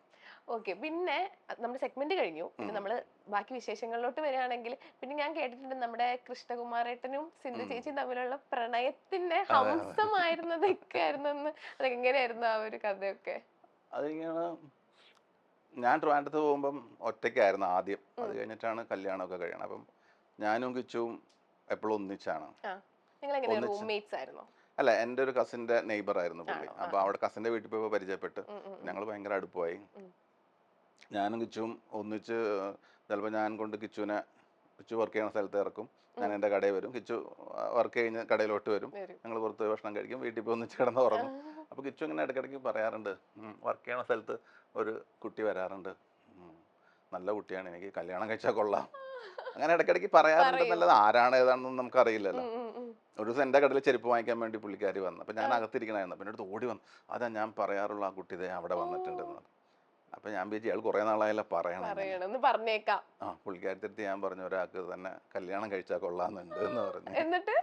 ഓക്കെ. പിന്നെ നമ്മുടെ സെഗ്മെന്റ് കഴിഞ്ഞു. പിന്നെ നമ്മള് ബാക്കി വിശേഷങ്ങളിലോട്ട് വരികയാണെങ്കിൽ, പിന്നെ ഞാൻ കേട്ടിട്ടുണ്ട് നമ്മുടെ കൃഷ്ണകുമാരേട്ടനും സിന്ധു ചേച്ചിയും തമ്മിലുള്ള പ്രണയത്തിന്റെ ഹംസമായിരുന്നതൊക്കെ ആയിരുന്നു. അതെങ്ങനെയായിരുന്നു ആ ഒരു കഥയൊക്കെ? അതിങ്ങനെ ഞാൻ ട്രിവാൻഡ്രത്ത് പോകുമ്പം ഒറ്റയ്ക്കായിരുന്നു ആദ്യം. അത് കഴിഞ്ഞിട്ടാണ് കല്യാണമൊക്കെ കഴിയണം. അപ്പം ഞാനും കിച്ചുവും എപ്പോഴും ഒന്നിച്ചാണ്. അല്ല, എൻ്റെ ഒരു കസിന്റെ നെയ്ബർ ആയിരുന്നു പുള്ളി. അപ്പൊ അവിടെ കസിന്റെ വീട്ടിൽ പോയി പരിചയപ്പെട്ട് ഞങ്ങൾ ഭയങ്കര അടുപ്പമായി. ഞാനും കിച്ചുവും ഒന്നിച്ച് ചിലപ്പോൾ ഞാൻ കൊണ്ട് കിച്ചു വർക്ക് ചെയ്യുന്ന സ്ഥലത്ത് ഇറക്കും, ഞാൻ എൻ്റെ കടയിൽ വരും, കിച്ചു വർക്ക് കഴിഞ്ഞ് കടയിലോട്ട് വരും, ഞങ്ങൾ പുറത്ത് പോയി ഭക്ഷണം കഴിക്കും, വീട്ടിൽ പോയി ഒന്നിച്ച് കിടന്ന് ഉറങ്ങും. അപ്പോൾ കിച്ചു ഇങ്ങനെ ഇടയ്ക്കിടയ്ക്ക് പറയാറുണ്ട്, വർക്ക് ചെയ്യുന്ന സ്ഥലത്ത് ഒരു കുട്ടി വരാറുണ്ട്, നല്ല കുട്ടിയാണ്, എനിക്ക് കല്യാണം കഴിച്ചാൽ കൊള്ളാം. അങ്ങനെ ഇടയ്ക്കിടയ്ക്ക് പറയാറുണ്ടെന്നല്ലാതെ ആരാണ് ഏതാണെന്നൊന്നും നമുക്കറിയില്ലല്ലോ. ഒരു ദിവസം എൻ്റെ കടയിൽ ചെരുപ്പ് വാങ്ങിക്കാൻ വേണ്ടി പുള്ളിക്കാരി വന്നു. അപ്പം ഞാൻ അകത്തിരിക്കണമായിരുന്നു. അപ്പം എൻ്റെ അടുത്ത് ഓടി വന്നു, അതാ ഞാൻ പറയാറുള്ള ആ കുട്ടി അവിടെ വന്നിട്ടുണ്ടെന്ന്. അപ്പൊ ഞാൻ വിചാരിച്ചു അയാൾ കുറെ നാളായല്ലോ പറഞ്ഞേക്കാം. പുള്ളിക്കാരത്തി ഞാൻ പറഞ്ഞു, ഒരാൾക്ക് തന്നെ കല്യാണം കഴിച്ചാൽ കൊള്ളാന്നുണ്ട് എന്ന് പറഞ്ഞു. എന്നിട്ട്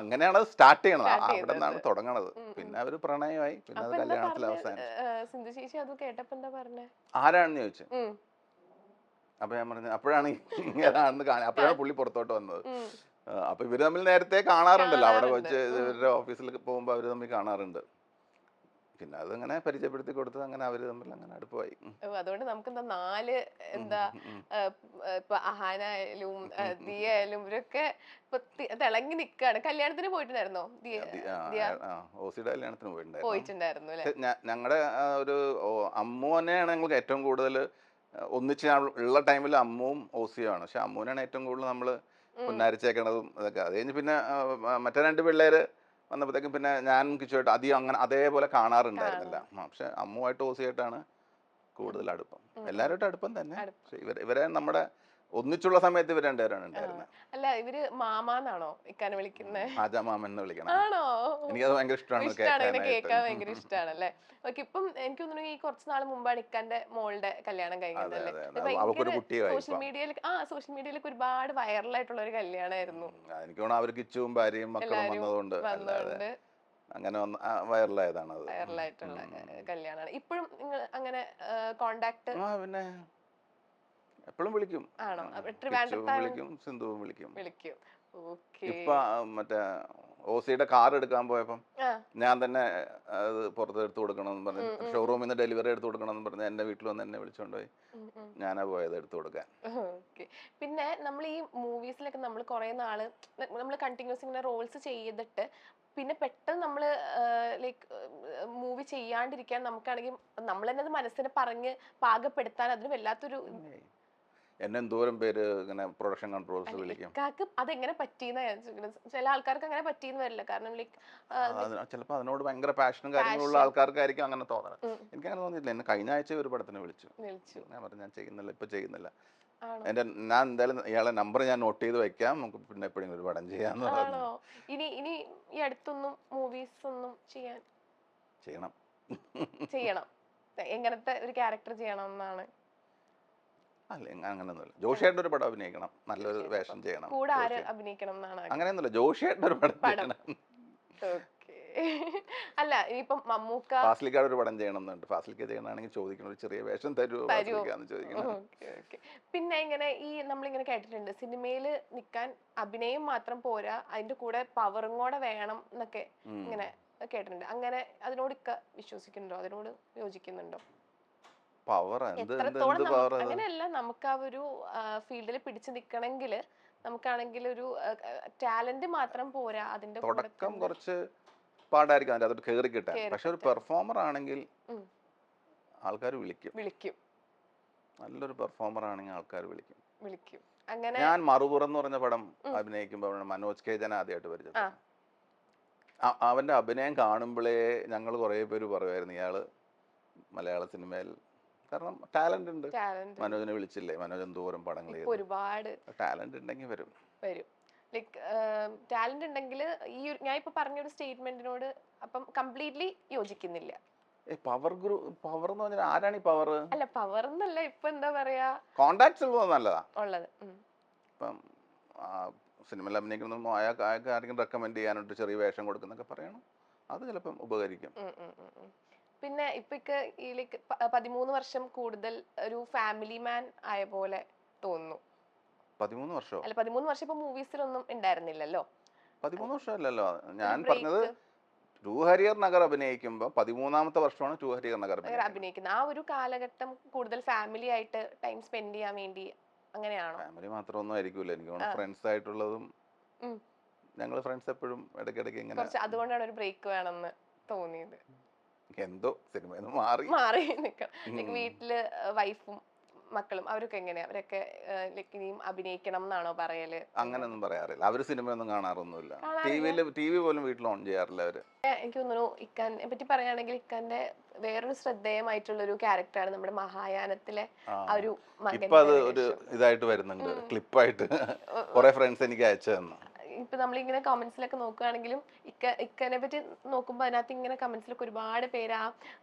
അങ്ങനെയാണ് അത് സ്റ്റാർട്ട് ചെയ്യണത്. അവിടെ നിന്നാണ് തുടങ്ങണത്. പിന്നെ അവര് പ്രണയമായി, പിന്നെ അത് കല്യാണത്തിൽ അവസാനിച്ചു. ആരാണെന്ന് ചോദിച്ചു. അപ്പൊ ഞാൻ പറഞ്ഞു അപ്പോഴാണ് ഇങ്ങനെയാണെന്ന് അപ്പോഴാണ് പുള്ളി പുറത്തോട്ട് വന്നത്. അപ്പൊ ഇവര് തമ്മിൽ നേരത്തെ കാണാറുണ്ടല്ലോ, അവിടെ വെച്ച് ഇവരുടെ ഓഫീസിൽ പോകുമ്പോ അവര് തമ്മിൽ കാണാറുണ്ട്. പിന്നെ അതങ്ങനെ പരിചയപ്പെടുത്തി കൊടുത്ത് അങ്ങനെ അവര് തമ്മിൽ അങ്ങനെ അടുപ്പമായി. അതുകൊണ്ട് നമുക്ക് 4 ഇപ്പൊ അഹാനായാലും ദിയായാലും ഇവരൊക്കെ തിളങ്ങി നിക്കാണ്. കല്യാണത്തിന് പോയിട്ടുണ്ടായിരുന്നോ? ഓസിയുടെ കല്യാണത്തിന് പോയിട്ടുണ്ടായിരുന്നു. ഞങ്ങളുടെ ഒരു അമ്മുവിനെയാണ് ഞങ്ങൾക്ക് ഏറ്റവും കൂടുതൽ ഒന്നിച്ച് ഉള്ള ടൈമിൽ അമ്മുവും ഓസിയുമാണ്. പക്ഷെ അമ്മുവിനാണ് ഏറ്റവും കൂടുതൽ നമ്മള് പൊന്നാരിച്ചേക്കണതും അതൊക്കെ. അത് കഴിഞ്ഞ് പിന്നെ മറ്റേ 2 പിള്ളേര് വന്നപ്പോഴത്തേക്കും പിന്നെ ഞാനും കിച്ചുമായിട്ട് അധികം അങ്ങനെ അതേപോലെ കാണാറുണ്ടായിരുന്നില്ല. പക്ഷെ അമ്മുവായിട്ട് ഓസിയായിട്ടാണ് കൂടുതൽ അടുപ്പം. എല്ലാവരുമായിട്ട് അടുപ്പം തന്നെ. പക്ഷെ ഇവരെ നമ്മുടെ ഒന്നിച്ചുള്ള സമയത്ത് ഇവർ 2 പേരാണ് ഉണ്ടായിരുന്നത്. അല്ല, ഇവര് മാമാന്നാണോ ഇക്കാനെ വിളിക്കുന്നത്? ആജാ മാമൻ എന്ന് വിളിക്കണം. ആണോ? എനിക്കത് ഭയങ്കര ഇഷ്ടമാണ്, കേൾക്കാൻ ഭയങ്കര ഇഷ്ടമാണല്ലേ. ഓക്കെ. ഇപ്പം എനിക്ക് തോന്നുന്നു ഈ കുറച്ച് നാൾ മുമ്പാണ് ഇക്കാന്റെ മോളുടെ കല്യാണം കഴിഞ്ഞതല്ലേ. സോഷ്യൽ മീഡിയയിലൊക്കെ ഒരുപാട് വൈറലായിട്ടുള്ള ഒരു കല്യാണമായിരുന്നു. എനിക്ക് തോന്നുന്നു അവർ കിച്ചുവും ഭാര്യയും മക്കളും വന്നതുകൊണ്ട് അങ്ങനെ വൈറലായതാണ്. അത് വൈറലായിട്ടുള്ള കല്യാണമാണ്. ഇപ്പോഴും നിങ്ങൾ അങ്ങനെ കോണ്ടാക്ട്? പിന്നെ എപ്പോഴും വിളിക്കും. വിളിക്കും, സിന്ധുവും വിളിക്കും. ഇപ്പൊ മറ്റേ ഓസിയുടെ കാർ എടുക്കാൻ പോയപ്പം ഞാൻ തന്നെ അത് പുറത്തെടുത്ത് കൊടുക്കണമെന്ന് പറഞ്ഞു, ഷോറൂമിൽ നിന്ന് ഡെലിവറി എടുത്ത് കൊടുക്കണമെന്ന് പറഞ്ഞ് എന്റെ വീട്ടിൽ വന്ന് എന്നെ വിളിച്ചോണ്ടുപോയി. ഞാനാ പോയത് എടുത്തു കൊടുക്കാൻ. പിന്നെ നമ്മൾ ഈ മൂവീസിലൊക്കെ നമ്മൾ കുറെ നാള് നമ്മൾ കണ്ടിന്യൂസ് ഇങ്ങനെ റോൾസ് ചെയ്തിട്ട് പിന്നെ പെട്ടെന്ന് നമ്മള് ലൈക്ക് മൂവി ചെയ്യാണ്ടിരിക്കാൻ നമുക്കാണെങ്കിൽ നമ്മൾ തന്നെ അത് മനസ്സിനെ പറഞ്ഞ് പാകപ്പെടുത്താൻ അതിന് വല്ലാത്തൊരു എന്നെ എന്തോരം പേര് ഇങ്ങനെ പ്രൊഡക്ഷൻ കൺട്രോൾസ് വിളിക്കും. അതെങ്ങനെ പറ്റിയെന്നാ ചില ആൾക്കാർക്ക് അങ്ങനെ പറ്റിയെന്ന് വരില്ല. കാരണം ചിലപ്പോൾ അതിനോട് ഭയങ്കര പാഷനും കാര്യങ്ങളുള്ള ആൾക്കാർക്കായിരിക്കും അങ്ങനെ തോന്നണം. എനിക്ക് അങ്ങനെ തോന്നിയിട്ടില്ല. എന്നെ കഴിഞ്ഞ ആഴ്ച ഒരു പടത്തിന് വിളിച്ചു. ഞാൻ പറഞ്ഞു ഞാൻ ചെയ്യുന്നില്ല, ഇപ്പൊ ചെയ്യുന്നില്ല. ഞാൻ എന്തായാലും ഇയാളെ നമ്പർ ഞാൻ നോട്ട് ചെയ്ത് വെക്കാം, നമുക്ക് പിന്നെ എപ്പോഴെങ്കിലും ഒരു പടം ചെയ്യാന്ന് പറഞ്ഞു. ആണോ? ഇനി ഇനി ഈ അടുത്തൊന്നും മൂവീസ് ഒന്നും ചെയ്യണം. എങ്ങനത്തെ ഒരു ക്യാരക്ടർ ചെയ്യണം എന്നാണ്? അല്ല അങ്ങനെയൊന്നുമില്ല, ജോഷിയായിട്ട് ഒരു പടം അഭിനയിക്കണം, നല്ലൊരു വേഷം ചെയ്യണം. കൂടെ ആര് അഭിനയിക്കണം എന്നാണ്? അങ്ങനെയൊന്നുമില്ല, ജോഷിയായിട്ട് ഒരു പടം ചെയ്യണം. അല്ല ഇനിയിപ്പം മമ്മൂക്ക ഫാസിലിക്കാട് ഒരു പടം ചെയ്യണം എന്നുണ്ട്. ഫാസിലിക്ക ചെയ്യണമെങ്കിൽ ചോദിക്കണം, ഒരു ചെറിയ വേഷം തരുമോ ഫാസിലിക്കാന്ന് ചോദിക്കണം. പിന്നെ ഇങ്ങനെ ഈ നമ്മളിങ്ങനെ കേട്ടിട്ടുണ്ട്, സിനിമയിൽ നിൽക്കാൻ അഭിനയം മാത്രം പോരാ, അതിന്റെ കൂടെ പവറും കൂടെ വേണം എന്നൊക്കെ ഇങ്ങനെ കേട്ടിട്ടുണ്ട്. അങ്ങനെ അതിനോട് വിശ്വസിക്കുന്നുണ്ടോ? അതിനോട് യോജിക്കുന്നുണ്ടോ? പവർ അങ്ങനെയല്ല, നമുക്ക് ആ ഒരു ഫീൽഡിൽ പിടിച്ചു നിൽക്കണമെങ്കിൽ നമുക്കാണെങ്കിൽ ഒരു ടാലന്റ് മാത്രം പോരാ, അതിന്റെ തുടക്കം കുറച്ച് പാടായിരിക്കും, അതിന്റെ അതൊരു കയറി കിട്ടാൻ. പക്ഷെ ഒരു പെർഫോമർ ആണെങ്കിൽ ആൾക്കാർ വിളിക്കും. നല്ലൊരു പെർഫോമർ ആണെങ്കിൽ ആൾക്കാർ വിളിക്കും. അങ്ങനെ ഞാൻ മറുപുറം എന്ന് പറഞ്ഞ പടം അഭിനയിക്കുമ്പോൾ മനോജ് കെ ജന ആദ്യമായിട്ട് പരിചയം. അവന്റെ അഭിനയം കാണുമ്പോഴേ ഞങ്ങൾ കുറെ പേര് പറയുമായിരുന്നു, ഇയാള് മലയാള സിനിമയിൽ, കാരണം ടാലന്റ് ഉണ്ട്. മനോജിനെ വിളിച്ചില്ലേ, മനോജ് എന്തോരം പടങ്ങൾ ചെയ്തു. ഒരുപാട് ടാലന്റ് ഉണ്ടെങ്കിൽ വരും. ലൈക്ക് ടാലന്റ് ഉണ്ടെങ്കിൽ ഈ ഞാൻ ഇപ്പൊ പറഞ്ഞൊരു സ്റ്റേറ്റ്മെന്റിനോട് അപ്പം കംപ്ലീറ്റ്ലി യോജിക്കുന്നില്ല. പവർ എന്ന് പറഞ്ഞാൽ ആരാണ് ഈ പവർ? അല്ല പവർ എന്നല്ല, ഇപ്പൊ എന്താ പറയാ, കോണ്ടാക്ട്സ് നല്ലതാ ഉള്ളത്. ഇപ്പം സിനിമയിൽ അഭിനയിക്കുന്ന ആർക്കും റെക്കമെൻഡ് ചെയ്യാനായിട്ട് ചെറിയ വേഷം കൊടുക്കുന്നൊക്കെ പറയണം, അത് ചിലപ്പം ഉപകരിക്കും. പിന്നെ ഇപ്പൊ ഈ 13 വർഷം കൂടുതൽ ഒരു ഫാമിലി മാൻ ആയ പോലെ തോന്നുന്നു. 13 വർഷം? അല്ല 13 വർഷം ഇപ്പൊ മൂവീസിലൊന്നും ഉണ്ടായിരുന്നില്ലല്ലോ. 13 വർഷം അല്ലല്ലോ, ഞാൻ പറഞ്ഞത് ടു ഹരിയർ നഗർ അഭിനയിക്കുമ്പോ 13ാമത്തെ വർഷമാണ് ടു ഹരിയർ നഗർ അഭിനയിക്കുന്നത്. ആ ഒരു കാലഘട്ടം കൂടുതൽ ഫാമിലി ആയിട്ട് ടൈം സ്പെൻഡ് ചെയ്യാൻ വേണ്ടി അങ്ങനെയാണോ? ഫാമിലി മാത്രമൊന്നും ആയിരിക്കൂല, എനിക്ക് ഫ്രണ്ട്സ് ആയിട്ടുള്ളതും. ഞങ്ങൾ ഫ്രണ്ട്സ് എപ്പോഴും ഇടയ്ക്കിടയ്ക്ക് ഇങ്ങനെ, അതുകൊണ്ടാണ് ഒരു ബ്രേക്ക് വേണമെന്ന് തോന്നിയത്. എന്തോ സിനിമ മാറി നിൽക്കണം. വീട്ടില് വൈഫും മക്കളും അവരൊക്കെ എങ്ങനെയാ? അവരൊക്കെ ഇനിയും അഭിനയിക്കണം എന്നാണോ പറയല്? അങ്ങനെയൊന്നും പറയാറില്ല, അവര് സിനിമയൊന്നും കാണാറൊന്നുമില്ല. ടി വി പോലും വീട്ടിൽ ഓൺ ചെയ്യാറില്ല അവര്. എനിക്ക് തോന്നുന്നു ഇക്കാനെ പറ്റി പറയുകയാണെങ്കിൽ ഇക്കാന്റെ വേറൊരു ശ്രദ്ധേയമായിട്ടുള്ള ഒരു ക്യാരക്ടറാണ് നമ്മുടെ മഹായാനത്തിലെ ആ ഒരു മകൻ. ഇപ്പൊ അത് ഒരു ഇതായിട്ട് വരുന്നുണ്ട്, ക്ലിപ്പായിട്ട് കുറെ ഫ്രണ്ട്സ് എനിക്ക് അയച്ചു തന്നു. ഇപ്പൊ നമ്മളിങ്ങനെ കമന്റ്സിലൊക്കെ നോക്കുകയാണെങ്കിലും ഇക്കനെ പറ്റി നോക്കുമ്പോ അതിനകത്ത് ഇങ്ങനെ കമന്റ്സിലൊക്കെ ഒരുപാട് പേര് ആ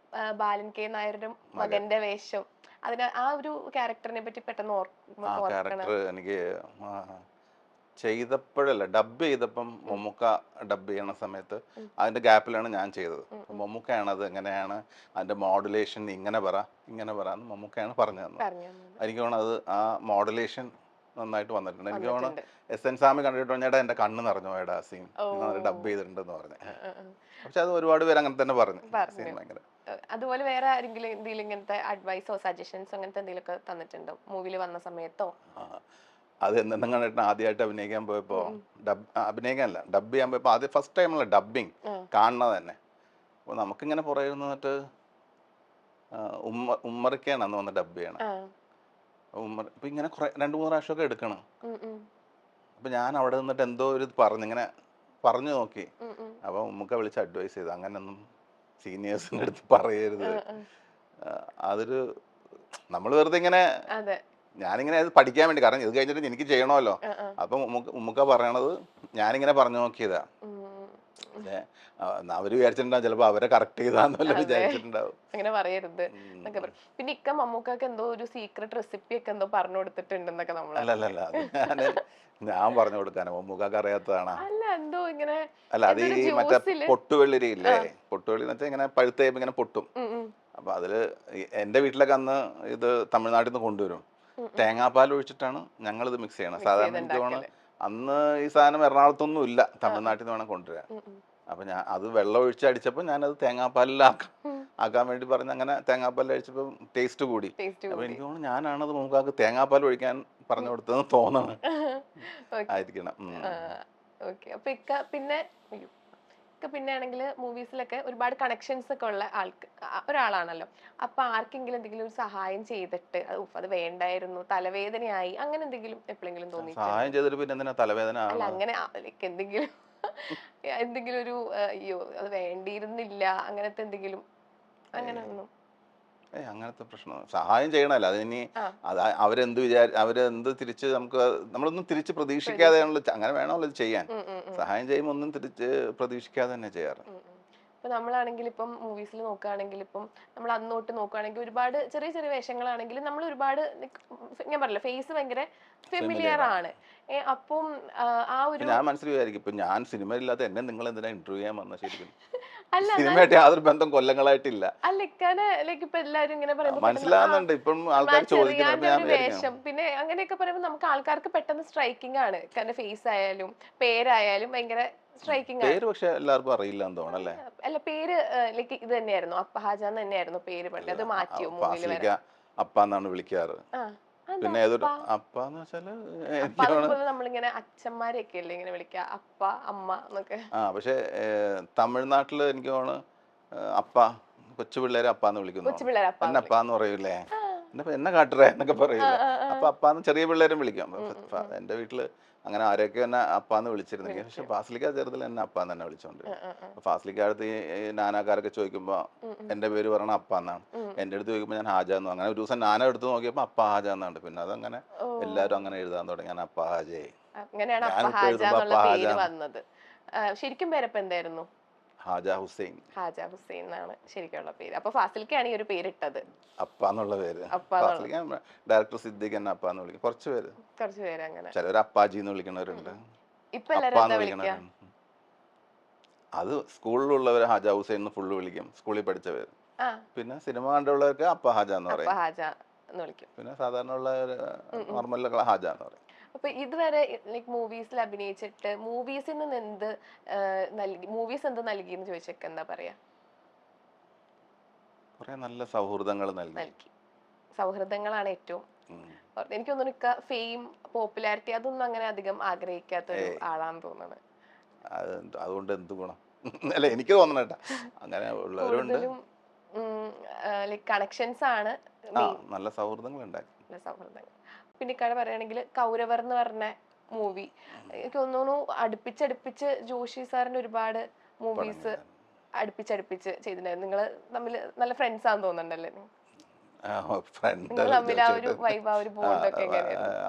ബാലൻ കെ നായരുടെ മകന്റെ വേഷം, അതിന് ആ ഒരു ക്യാരക്ടറിനെ പറ്റി പെട്ടെന്ന് എനിക്ക് ചെയ്തപ്പോഴല്ല, ഡബ് ചെയ്തപ്പം മമ്മൂക്ക ഡബ് ചെയ്യണ സമയത്ത് അതിന്റെ ഗ്യാപ്പിലാണ് ഞാൻ ചെയ്തത്. മമ്മൂക്കയാണ് അത് എങ്ങനെയാണ് അതിന്റെ മോഡുലേഷൻ ഇങ്ങനെ പറ എന്ന് മമ്മൂക്കയാണ് പറഞ്ഞു തന്നത്. എനിക്ക് തോന്നുന്നു അത് ആ മോഡുലേഷൻ നന്നായിട്ട് വന്നിട്ടുണ്ട്. എനിക്ക് തോന്നുന്നു എസ്.എൻ. സ്വാമി കണ്ടിട്ട് പറഞ്ഞാൽ എന്റെ കണ്ണ് നിറഞ്ഞു പോയടാ സീൻ ഡബ് ചെയ്തിട്ടുണ്ടെന്ന് പറഞ്ഞു. പക്ഷെ അത് ഒരുപാട് പേര് അങ്ങനെ തന്നെ പറഞ്ഞു. അതുപോലെ വേറെ ആരെങ്കിലും എന്തെങ്കിലും ഇങ്ങനത്തെ അഡ്വൈസോ സജഷൻസോ അങ്ങനത്തെ എന്തെങ്കിലും തന്നിട്ടുണ്ടോ മൂവിയിൽ വന്ന സമയത്തോ? അത് എന്തെങ്കിലും കണ്ടിട്ട് ആദ്യമായിട്ട് അഭിനയിക്കാൻ പോയപ്പോ, അഭിനയിക്കാനല്ല ഡബ് ചെയ്യാൻ പോയപ്പോ, ആദ്യം ഫസ്റ്റ് ടൈമുള്ള ഡബിങ് കാണുന്നത് തന്നെ. അപ്പോൾ നമുക്കിങ്ങനെ പുറകെ നിന്നിട്ട് ഉമ്മറിക്കാണ് അന്ന് വന്ന് ഡബ് ചെയ്യണം. ഇപ്പൊ ഇങ്ങനെ 2-3 പ്രാവശ്യമൊക്കെ എടുക്കണം. അപ്പൊ ഞാൻ അവിടെ നിന്നിട്ട് എന്തോ ഒരു ഇങ്ങനെ പറഞ്ഞു നോക്കി. അപ്പൊ ഉമ്മക്ക വിളിച്ച് അഡ്വൈസ് ചെയ്തു, അങ്ങനൊന്നും സീനിയേഴ്സിന്റെ അടുത്ത് പറയരുത്. അതൊരു നമ്മൾ വെറുതെ ഇങ്ങനെ, ഞാനിങ്ങനെ അത് പഠിക്കാൻ വേണ്ടി, കാരണം ഇത് കഴിഞ്ഞിട്ട് എനിക്ക് ചെയ്യണമല്ലോ. അപ്പൊ ഉമ്മുക്ക പറയണത് ഞാനിങ്ങനെ പറഞ്ഞു നോക്കിയതാ. അവര് വിചാരിച്ചിട്ടുണ്ടാവും ചിലപ്പോ അവരെ കറക്റ്റ് ചെയ്താന്നല്ലോ വിചാരിച്ചിട്ടുണ്ടാവും. അങ്ങനെ പറയരുത്. പിന്നെ ഇക്ക മമ്മൂക്കൊക്കെ എന്തോ ഒരു സീക്രട്ട് റെസിപ്പി ഒക്കെ എന്തോ പറഞ്ഞു കൊടുത്തിട്ടുണ്ടെന്നൊക്കെ നമ്മൾ. അല്ല ഞാൻ പറഞ്ഞു കൊടുക്കാനോ, മമ്മൂക്കൊക്കെ അറിയാത്തതാണ്. അല്ല എന്തോ ഇങ്ങനെ, അല്ല അത് ഈ മറ്റേ പൊട്ടുവെള്ളിരിയില്ലേ, പൊട്ടുവെള്ളി എന്ന് വെച്ചാൽ ഇങ്ങനെ പഴുത്ത ഇങ്ങനെ പൊട്ടും. അപ്പൊ അതില് എന്റെ വീട്ടിലൊക്കെ അന്ന് ഇത് തമിഴ്നാട്ടിൽ നിന്ന് കൊണ്ടുവരും. തേങ്ങാപ്പാൽ ഒഴിച്ചിട്ടാണ് ഞങ്ങൾ ഇത് മിക്സ് ചെയ്യണം. സാധാരണ എനിക്ക് തോന്നുന്നു അന്ന് ഈ സാധനം എറണാകുളത്തൊന്നും ഇല്ല, തമിഴ്നാട്ടിൽ നിന്ന് വേണം കൊണ്ടുവരാൻ. അപ്പൊ ഞാൻ അത് വെള്ളം ഒഴിച്ചടിച്ചപ്പോ ഞാനത് തേങ്ങാപ്പാലിലാക്കാൻ വേണ്ടി പറഞ്ഞ് അങ്ങനെ തേങ്ങാപ്പാൽ അടിച്ചപ്പോ ടേസ്റ്റ് കൂടി. അപ്പൊ എനിക്ക് തോന്നുന്നു ഞാനാണത് നമുക്ക് തേങ്ങാപ്പാൽ ഒഴിക്കാൻ പറഞ്ഞു കൊടുത്തതെന്ന് തോന്നണം, ആയിരിക്കണം. അപ്പൊ പിന്നെ ആണെങ്കിൽ മൂവീസിലൊക്കെ ഒരുപാട് കണക്ഷൻസ് ഒക്കെ ഉള്ള ഒരാളാണല്ലോ. അപ്പൊ ആർക്കെങ്കിലും എന്തെങ്കിലും ഒരു സഹായം ചെയ്തിട്ട് അത് വേണ്ടായിരുന്നു, തലവേദനയായി, അങ്ങനെ എന്തെങ്കിലും എപ്പോഴെങ്കിലും തോന്നി? സഹായം ചെയ്തിട്ട് പിന്നെ എന്തിനാ തലവേദന? അല്ല അങ്ങനെ എന്തെങ്കിലും ഒരു അയ്യോ അത് വേണ്ടിയിരുന്നില്ല അങ്ങനത്തെ എന്തെങ്കിലും, അങ്ങനെ ഒന്നും? അങ്ങനത്തെ പ്രശ്നം സഹായം ചെയ്യണമല്ലോ അതിനി അത് അവരെന്ത് തിരിച്ച് നമുക്ക് നമ്മളൊന്നും തിരിച്ച് പ്രതീക്ഷിക്കാതെയാണല്ലോ അങ്ങനെ വേണമല്ലോ ഇത് ചെയ്യാൻ. സഹായം ചെയ്യുമ്പോൾ ഒന്നും തിരിച്ച് പ്രതീക്ഷിക്കാതെ തന്നെ ചെയ്യാറ്. ഇപ്പൊ നമ്മളാണെങ്കിൽ ഇപ്പം മൂവീസിൽ നോക്കുകയാണെങ്കിൽ ഇപ്പം നമ്മൾ അന്നോട്ട് നോക്കുകയാണെങ്കിൽ ഒരുപാട് ചെറിയ ചെറിയ വേഷങ്ങളാണെങ്കിലും നമ്മൾ ഒരുപാട് ഞാൻ പറഞ്ഞില്ല ഫേസ് ഭയങ്കര ഫെമിലിയർ ആണ്. അപ്പം ആ ഒരു ഞാൻ മനസ്സിലായിരിക്കും ഇപ്പൊ ഞാൻ സിനിമ ഇല്ലാതെ എന്നെ നിങ്ങൾ എന്തിനാ ഇന്റർവ്യൂ ചെയ്യാൻ വന്ന ശരിക്കും സിനിമയായിട്ട് യാതൊരു ബന്ധം കൊല്ലങ്ങളായിട്ടില്ല. ഇപ്പൊ എല്ലാരും ഇങ്ങനെ മനസ്സിലാകുന്നുണ്ട് ഇപ്പം ആൾക്കാർ ചോദിക്കുന്നത്. പിന്നെ അങ്ങനെയൊക്കെ പറയുമ്പോൾ നമുക്ക് ആൾക്കാർക്ക് പെട്ടെന്ന് സ്ട്രൈക്കിംഗ് ആണ്. കാരണം ഫേസ് ആയാലും പേരായാലും ഭയങ്കര സ്ട്രൈക്കിംഗ് ആണ്. പേര് പക്ഷെ എല്ലാവർക്കും അറിയില്ല എന്ന് തോന്നല്ലേ? അല്ല പേര് ലൈക്ക് ഇത് തന്നെയായിരുന്നു അപ്പഹാജ തന്നെയായിരുന്നു പേര്. പണ്ട് അത് മാറ്റിയോ മൂവിയിൽ അപ്പ എന്നാണ് വിളിക്കാറ്. പിന്നെ ഏതൊരു അപ്പാന്ന് വെച്ചാല് നമ്മളിങ്ങനെ അച്ഛന്മാരെയൊക്കെ അല്ലേ ഇങ്ങനെ വിളിക്ക അപ്പ അമ്മ എന്നൊക്കെ. പക്ഷെ തമിഴ്നാട്ടില് എനിക്ക് തോന്നുന്നു അപ്പ കൊച്ചു പിള്ളേരെ അപ്പാന്ന് വിളിക്കുന്നു. എന്നെ അപ്പാന്ന് പറയൂലേ, എന്നെ കാട്ടുറ എന്നൊക്കെ പറയൂലേ. അപ്പൊ അപ്പാന്ന് ചെറിയ പിള്ളേരും വിളിക്കാം. എന്റെ വീട്ടില് അങ്ങനെ ആരെയൊക്കെ എന്നെ അപ്പാന്ന് വിളിച്ചിരുന്നെങ്കിൽ പക്ഷെ ഫാസിലിക്ക ചെറുതിൽ എന്നെ അപ്പാന്ന് തന്നെ വിളിച്ചോണ്ട്. ഫാസിലിക്ക അടുത്ത് ഈ നാനാക്കാരൊക്കെ ചോദിക്കുമ്പോ എന്റെ പേര് പറയണ അപ്പാന്നാണ്. എന്റെ അടുത്ത് ചോദിക്കുമ്പോ ഞാൻ ഹാജ എന്ന്. അങ്ങനെ ഒരു ദിവസം നാന എടുത്ത് നോക്കിയപ്പോ അപ്പ ഹാജ എന്നാണ്. പിന്നെ അതങ്ങനെ എല്ലാരും അങ്ങനെ എഴുതാൻ തുടങ്ങി. ഞാൻ അപ്പ ഹാജേ. അങ്ങനെയാണ് അപ്പഹാജ എന്നുള്ള പേര് വന്നത്. ശരിക്കും പേരപ്പ എന്തായിരുന്നു? ഹാജ ഹുസൈൻ. ഹാജ ഹുസൈൻ എന്നാണ് ശരിക്കുള്ള പേര്. അപ്പൊ ഫാസിലിക്കാണ് ഈ ഒരു പേരിട്ടത്, അപ്പ എന്നുള്ള പേര്. ഡയറക്ടർ സിദ്ദീഖ് എന്നെ അപ്പാന്ന് വിളിക്കും. കുറച്ച് പേര് അങ്ങനെ. ചിലവർ അപ്പാജി എന്ന് വിളിക്കുന്നവരുണ്ട്, അപ്പാന്ന് വിളിക്കുന്നവരുണ്ട്. അത് സ്കൂളിലുള്ളവർ ഹാജ ഹുസൈൻ ഫുള്ള് വിളിക്കും, സ്കൂളിൽ പഠിച്ച പേര്. പിന്നെ സിനിമ കണ്ടുള്ളവർക്ക് അപ്പ ഹാജ എന്ന് പറയും. പിന്നെ സാധാരണ ഉള്ള നോർമൽ ഹാജ എന്ന് പറയും. അപ്പൊ ഇതുവരെ ലൈക് മൂവീസിൽ അഭിനയിച്ചിട്ട് മൂവീസിൽ നിന്ന് എന്ത് നൽകി എന്ന് ചോദിച്ചൊക്കെ എന്താ പറയാ? കുറെ നല്ല സൗഹൃദങ്ങൾ നൽകി. സൗഹൃദങ്ങളാണ് ഏറ്റവും. എനിക്ക് തോന്നുന്നു ഫെയിം പോപ്പുലാരിറ്റി അതൊന്നും അങ്ങനെ അധികം ആഗ്രഹിക്കാത്ത ഒരു ആളാന്ന് തോന്നുന്നത്. അതുകൊണ്ട് എന്ത് ഗുണം അല്ല എനിക്ക് തോന്നണ അങ്ങനെ ഉള്ളവരുണ്ട്. ലൈക് കണക്ഷൻസ് ആണ്, നല്ല സൗഹൃദങ്ങൾ ഉണ്ടായി. പിന്നെ ഇക്കാടെ പറയുകയാണെങ്കിൽ കൗരവർ എന്ന് പറഞ്ഞ മൂവി എനിക്ക് തോന്നുന്നു അടുപ്പിച്ചടുപ്പിച്ച് ജോഷി സാറിന്റെ ഒരുപാട് മൂവീസ് അടുപ്പിച്ചടുപ്പിച്ച് ചെയ്തിട്ടുണ്ടായിരുന്നു. നിങ്ങൾ തമ്മിൽ നല്ല ഫ്രണ്ട്സ് ആണെന്ന് തോന്നുന്നുണ്ടല്ലേ?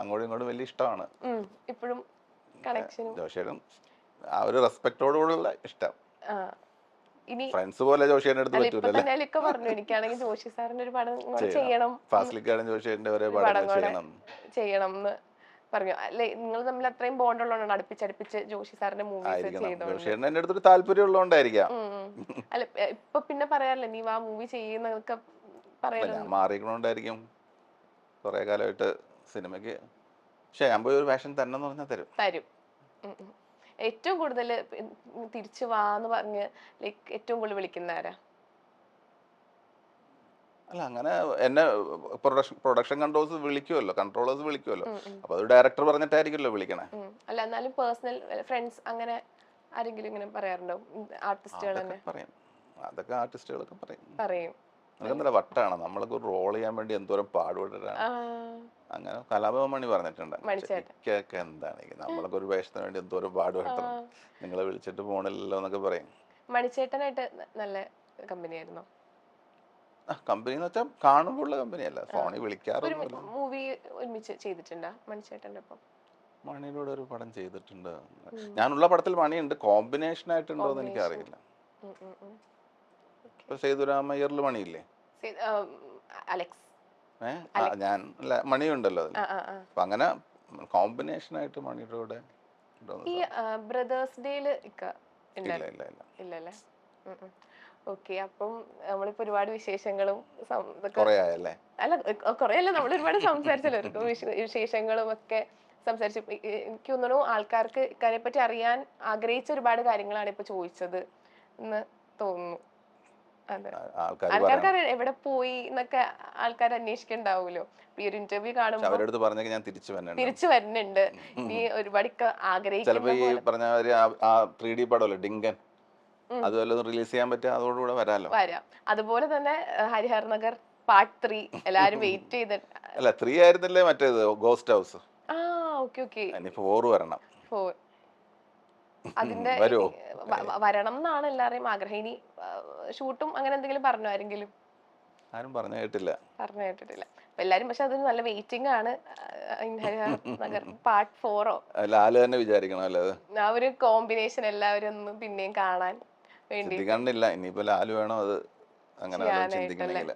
അങ്ങോട്ടും ഇങ്ങോട്ടും വലിയ ഇഷ്ടമാണ്. ഇപ്പോഴും കണക്ഷനും ജോഷിയുടെ ആ ഒരു റെസ്പെക്ടോടുകൂടിയുള്ള ഇഷ്ടം. ഫ്രണ്ട്സ് പോലെ ജോഷിയുടെ അടുത്ത് പറ്റൂലല്ലോ. പറഞ്ഞു എനിക്കാണെങ്കിൽ ജോഷി സാറിന്റെ ഒരു പടം ചെയ്യണം, ഫാസിലിക്കാടും ജോഷിയുടെ ഒരേ പടം ചെയ്യണം എന്ന് പറഞ്ഞു. അല്ലെ നിങ്ങൾ തമ്മിൽ അത്രയും ബോണ്ട് ഉള്ളതുകൊണ്ടാണ് അടുപ്പിച്ചടുപ്പിച്ച് ജോഷി സാറിന്റെ മൂവീസ് ചെയ്തോണ്ട്. എന്റെ അടുത്തൊരു താല്പര്യം ഉള്ളതുകൊണ്ടായിരിക്കാം. അല്ല ഇപ്പൊ പിന്നെ പറയാറില്ല നീ ആ മൂവി ചെയ്യുന്നതൊക്കെ ഞാൻ മാറിക്കണോണ്ടായിരിക്കും കുറെ കാലമായിട്ട് സിനിമയ്ക്ക്. പക്ഷെ ഞാൻ പോയി ഒരു വേഷം തന്നെ പറഞ്ഞാൽ തരും. ഏറ്റവും കൂടുതൽ തിരിച്ചു വാന്ന് പറഞ്ഞ് ലൈക്ക് ഏറ്റവും കൂടുതൽ വിളിക്കുന്നവരാ? അല്ല അങ്ങനെ എന്നെ പ്രൊഡക്ഷൻ കൺട്രോളേഴ്സ് വിളിക്കുമല്ലോ. അപ്പൊ അത് ഡയറക്ടർ പറഞ്ഞിട്ടായിരിക്കുമല്ലോ വിളിക്കണേ. അല്ല എന്നാലും പേഴ്സണൽ ഫ്രണ്ട്സ് അങ്ങനെ ആരെങ്കിലും ഇങ്ങനെ പറയാറുണ്ടോ? ആർട്ടിസ്റ്റുകൾ അതൊക്കെ ആർട്ടിസ്റ്റുകളൊക്കെ പറയും. നമുക്കെന്താ വട്ടാണ്, നമ്മളൊക്കെ ഒരു റോൾ ചെയ്യാൻ വേണ്ടി എന്തോരം പാടുപെട്ടിട്ടാണ്. അങ്ങനെ കലാഭവൻ മണി പറഞ്ഞിട്ടുണ്ട്, എനിക്കൊക്കെ എന്താണ് നമ്മളൊക്കെ ഒരു വേഷത്തിന് വേണ്ടി എന്തോരം പാടുപെട്ടണം, നിങ്ങളെ വിളിച്ചിട്ട് പോണില്ലല്ലോ എന്നൊക്കെ പറയും. മണിച്ചേട്ടനായിട്ട് നല്ല കമ്പനിയായിരുന്നോ? കമ്പനി എന്ന് വെച്ചാൽ കാണുമ്പോൾ ഉള്ള കമ്പനിയല്ല, ഫോണിൽ വിളിക്കാറുണ്ട്. മൂവി ഒരുമിച്ച് ചെയ്തിട്ടുണ്ടോ മണിച്ചേട്ടൻ്റെ ഒപ്പം? മണിയിലൂടെ ഒരു പടം ചെയ്തിട്ടുണ്ട്. ഞാനുള്ള പടത്തിൽ മണിയുണ്ട്, കോമ്പിനേഷൻ ആയിട്ടുണ്ടോ എന്ന് എനിക്കറിയില്ല. സേതുരാമയ്യറിൽ മണിയില്ലേ? ഞാൻ മണിയുണ്ടല്ലോ അതിൽ. അപ്പൊ അങ്ങനെ കോമ്പിനേഷൻ ആയിട്ട് മണിയുടെ കൂടെ ഈ ബ്രദേഴ്സ് ഡേയില് ഇല്ലല്ലേ? ഓക്കെ. അപ്പം നമ്മളിപ്പോ ഒരുപാട് വിശേഷങ്ങളും അല്ല കൊറേയല്ല നമ്മൾ ഒരുപാട് സംസാരിച്ചല്ലോ, വിശേഷങ്ങളും ഒക്കെ സംസാരിച്ചു. എനിക്ക് തോന്നുന്നു ആൾക്കാർക്ക് ഇക്കാര്യത്തെ പറ്റി അറിയാൻ ആഗ്രഹിച്ച ഒരുപാട് കാര്യങ്ങളാണ് ഇപ്പൊ ചോദിച്ചത് എന്ന് തോന്നുന്നു. ആൾക്കാർക്ക് എവിടെ പോയി എന്നൊക്കെ ആൾക്കാർ അന്വേഷിക്കണ്ടാവൂലോ. ഈ ഒരു ഇന്റർവ്യൂ കാണുമ്പോൾ ഞാൻ തിരിച്ചു വരുന്നുണ്ട്. നീ ഒരുപാട് ഡിങ്കൻ അതുപോലെ റിലീസ് ചെയ്യാൻ പറ്റുക, അതോടുകൂടെ വരാം. അതുപോലെ തന്നെ ഹരിഹർ നഗർ പാർട്ട് 3 എല്ലാരും വെയിറ്റ് ചെയ്തിട്ട്. അല്ല 3 ആയിരുന്നില്ലേ മറ്റേത് ഗോസ്റ്റ് ഹൗസ്? ഓക്കെ 4 വരണം. അതിന്റെ വരണം എന്നാണ് എല്ലാവരുടെയും ആഗ്രഹം. ഇനി ഷൂട്ടും അങ്ങനെ എന്തെങ്കിലും പറഞ്ഞോ ആരെങ്കിലും? ആരും പറഞ്ഞു കേട്ടില്ല. അപ്പൊ എല്ലാരും പക്ഷെ അതൊരു നല്ല വെയിറ്റിംഗ് ആണ്. നഗർ പാർട്ട് 4 ലാല് തന്നെ വിചാരിക്കണം അല്ലേ അത്, ആ ഒരു കോമ്പിനേഷൻ എല്ലാവരും ഒന്ന് പിന്നെയും കാണാൻ വേണ്ടി ചിന്തിക്കണില്ല. ഇനിയിപ്പോ ലാല് വേണോ അത് അങ്ങനെ ചിന്തിക്കണമെങ്കിൽ.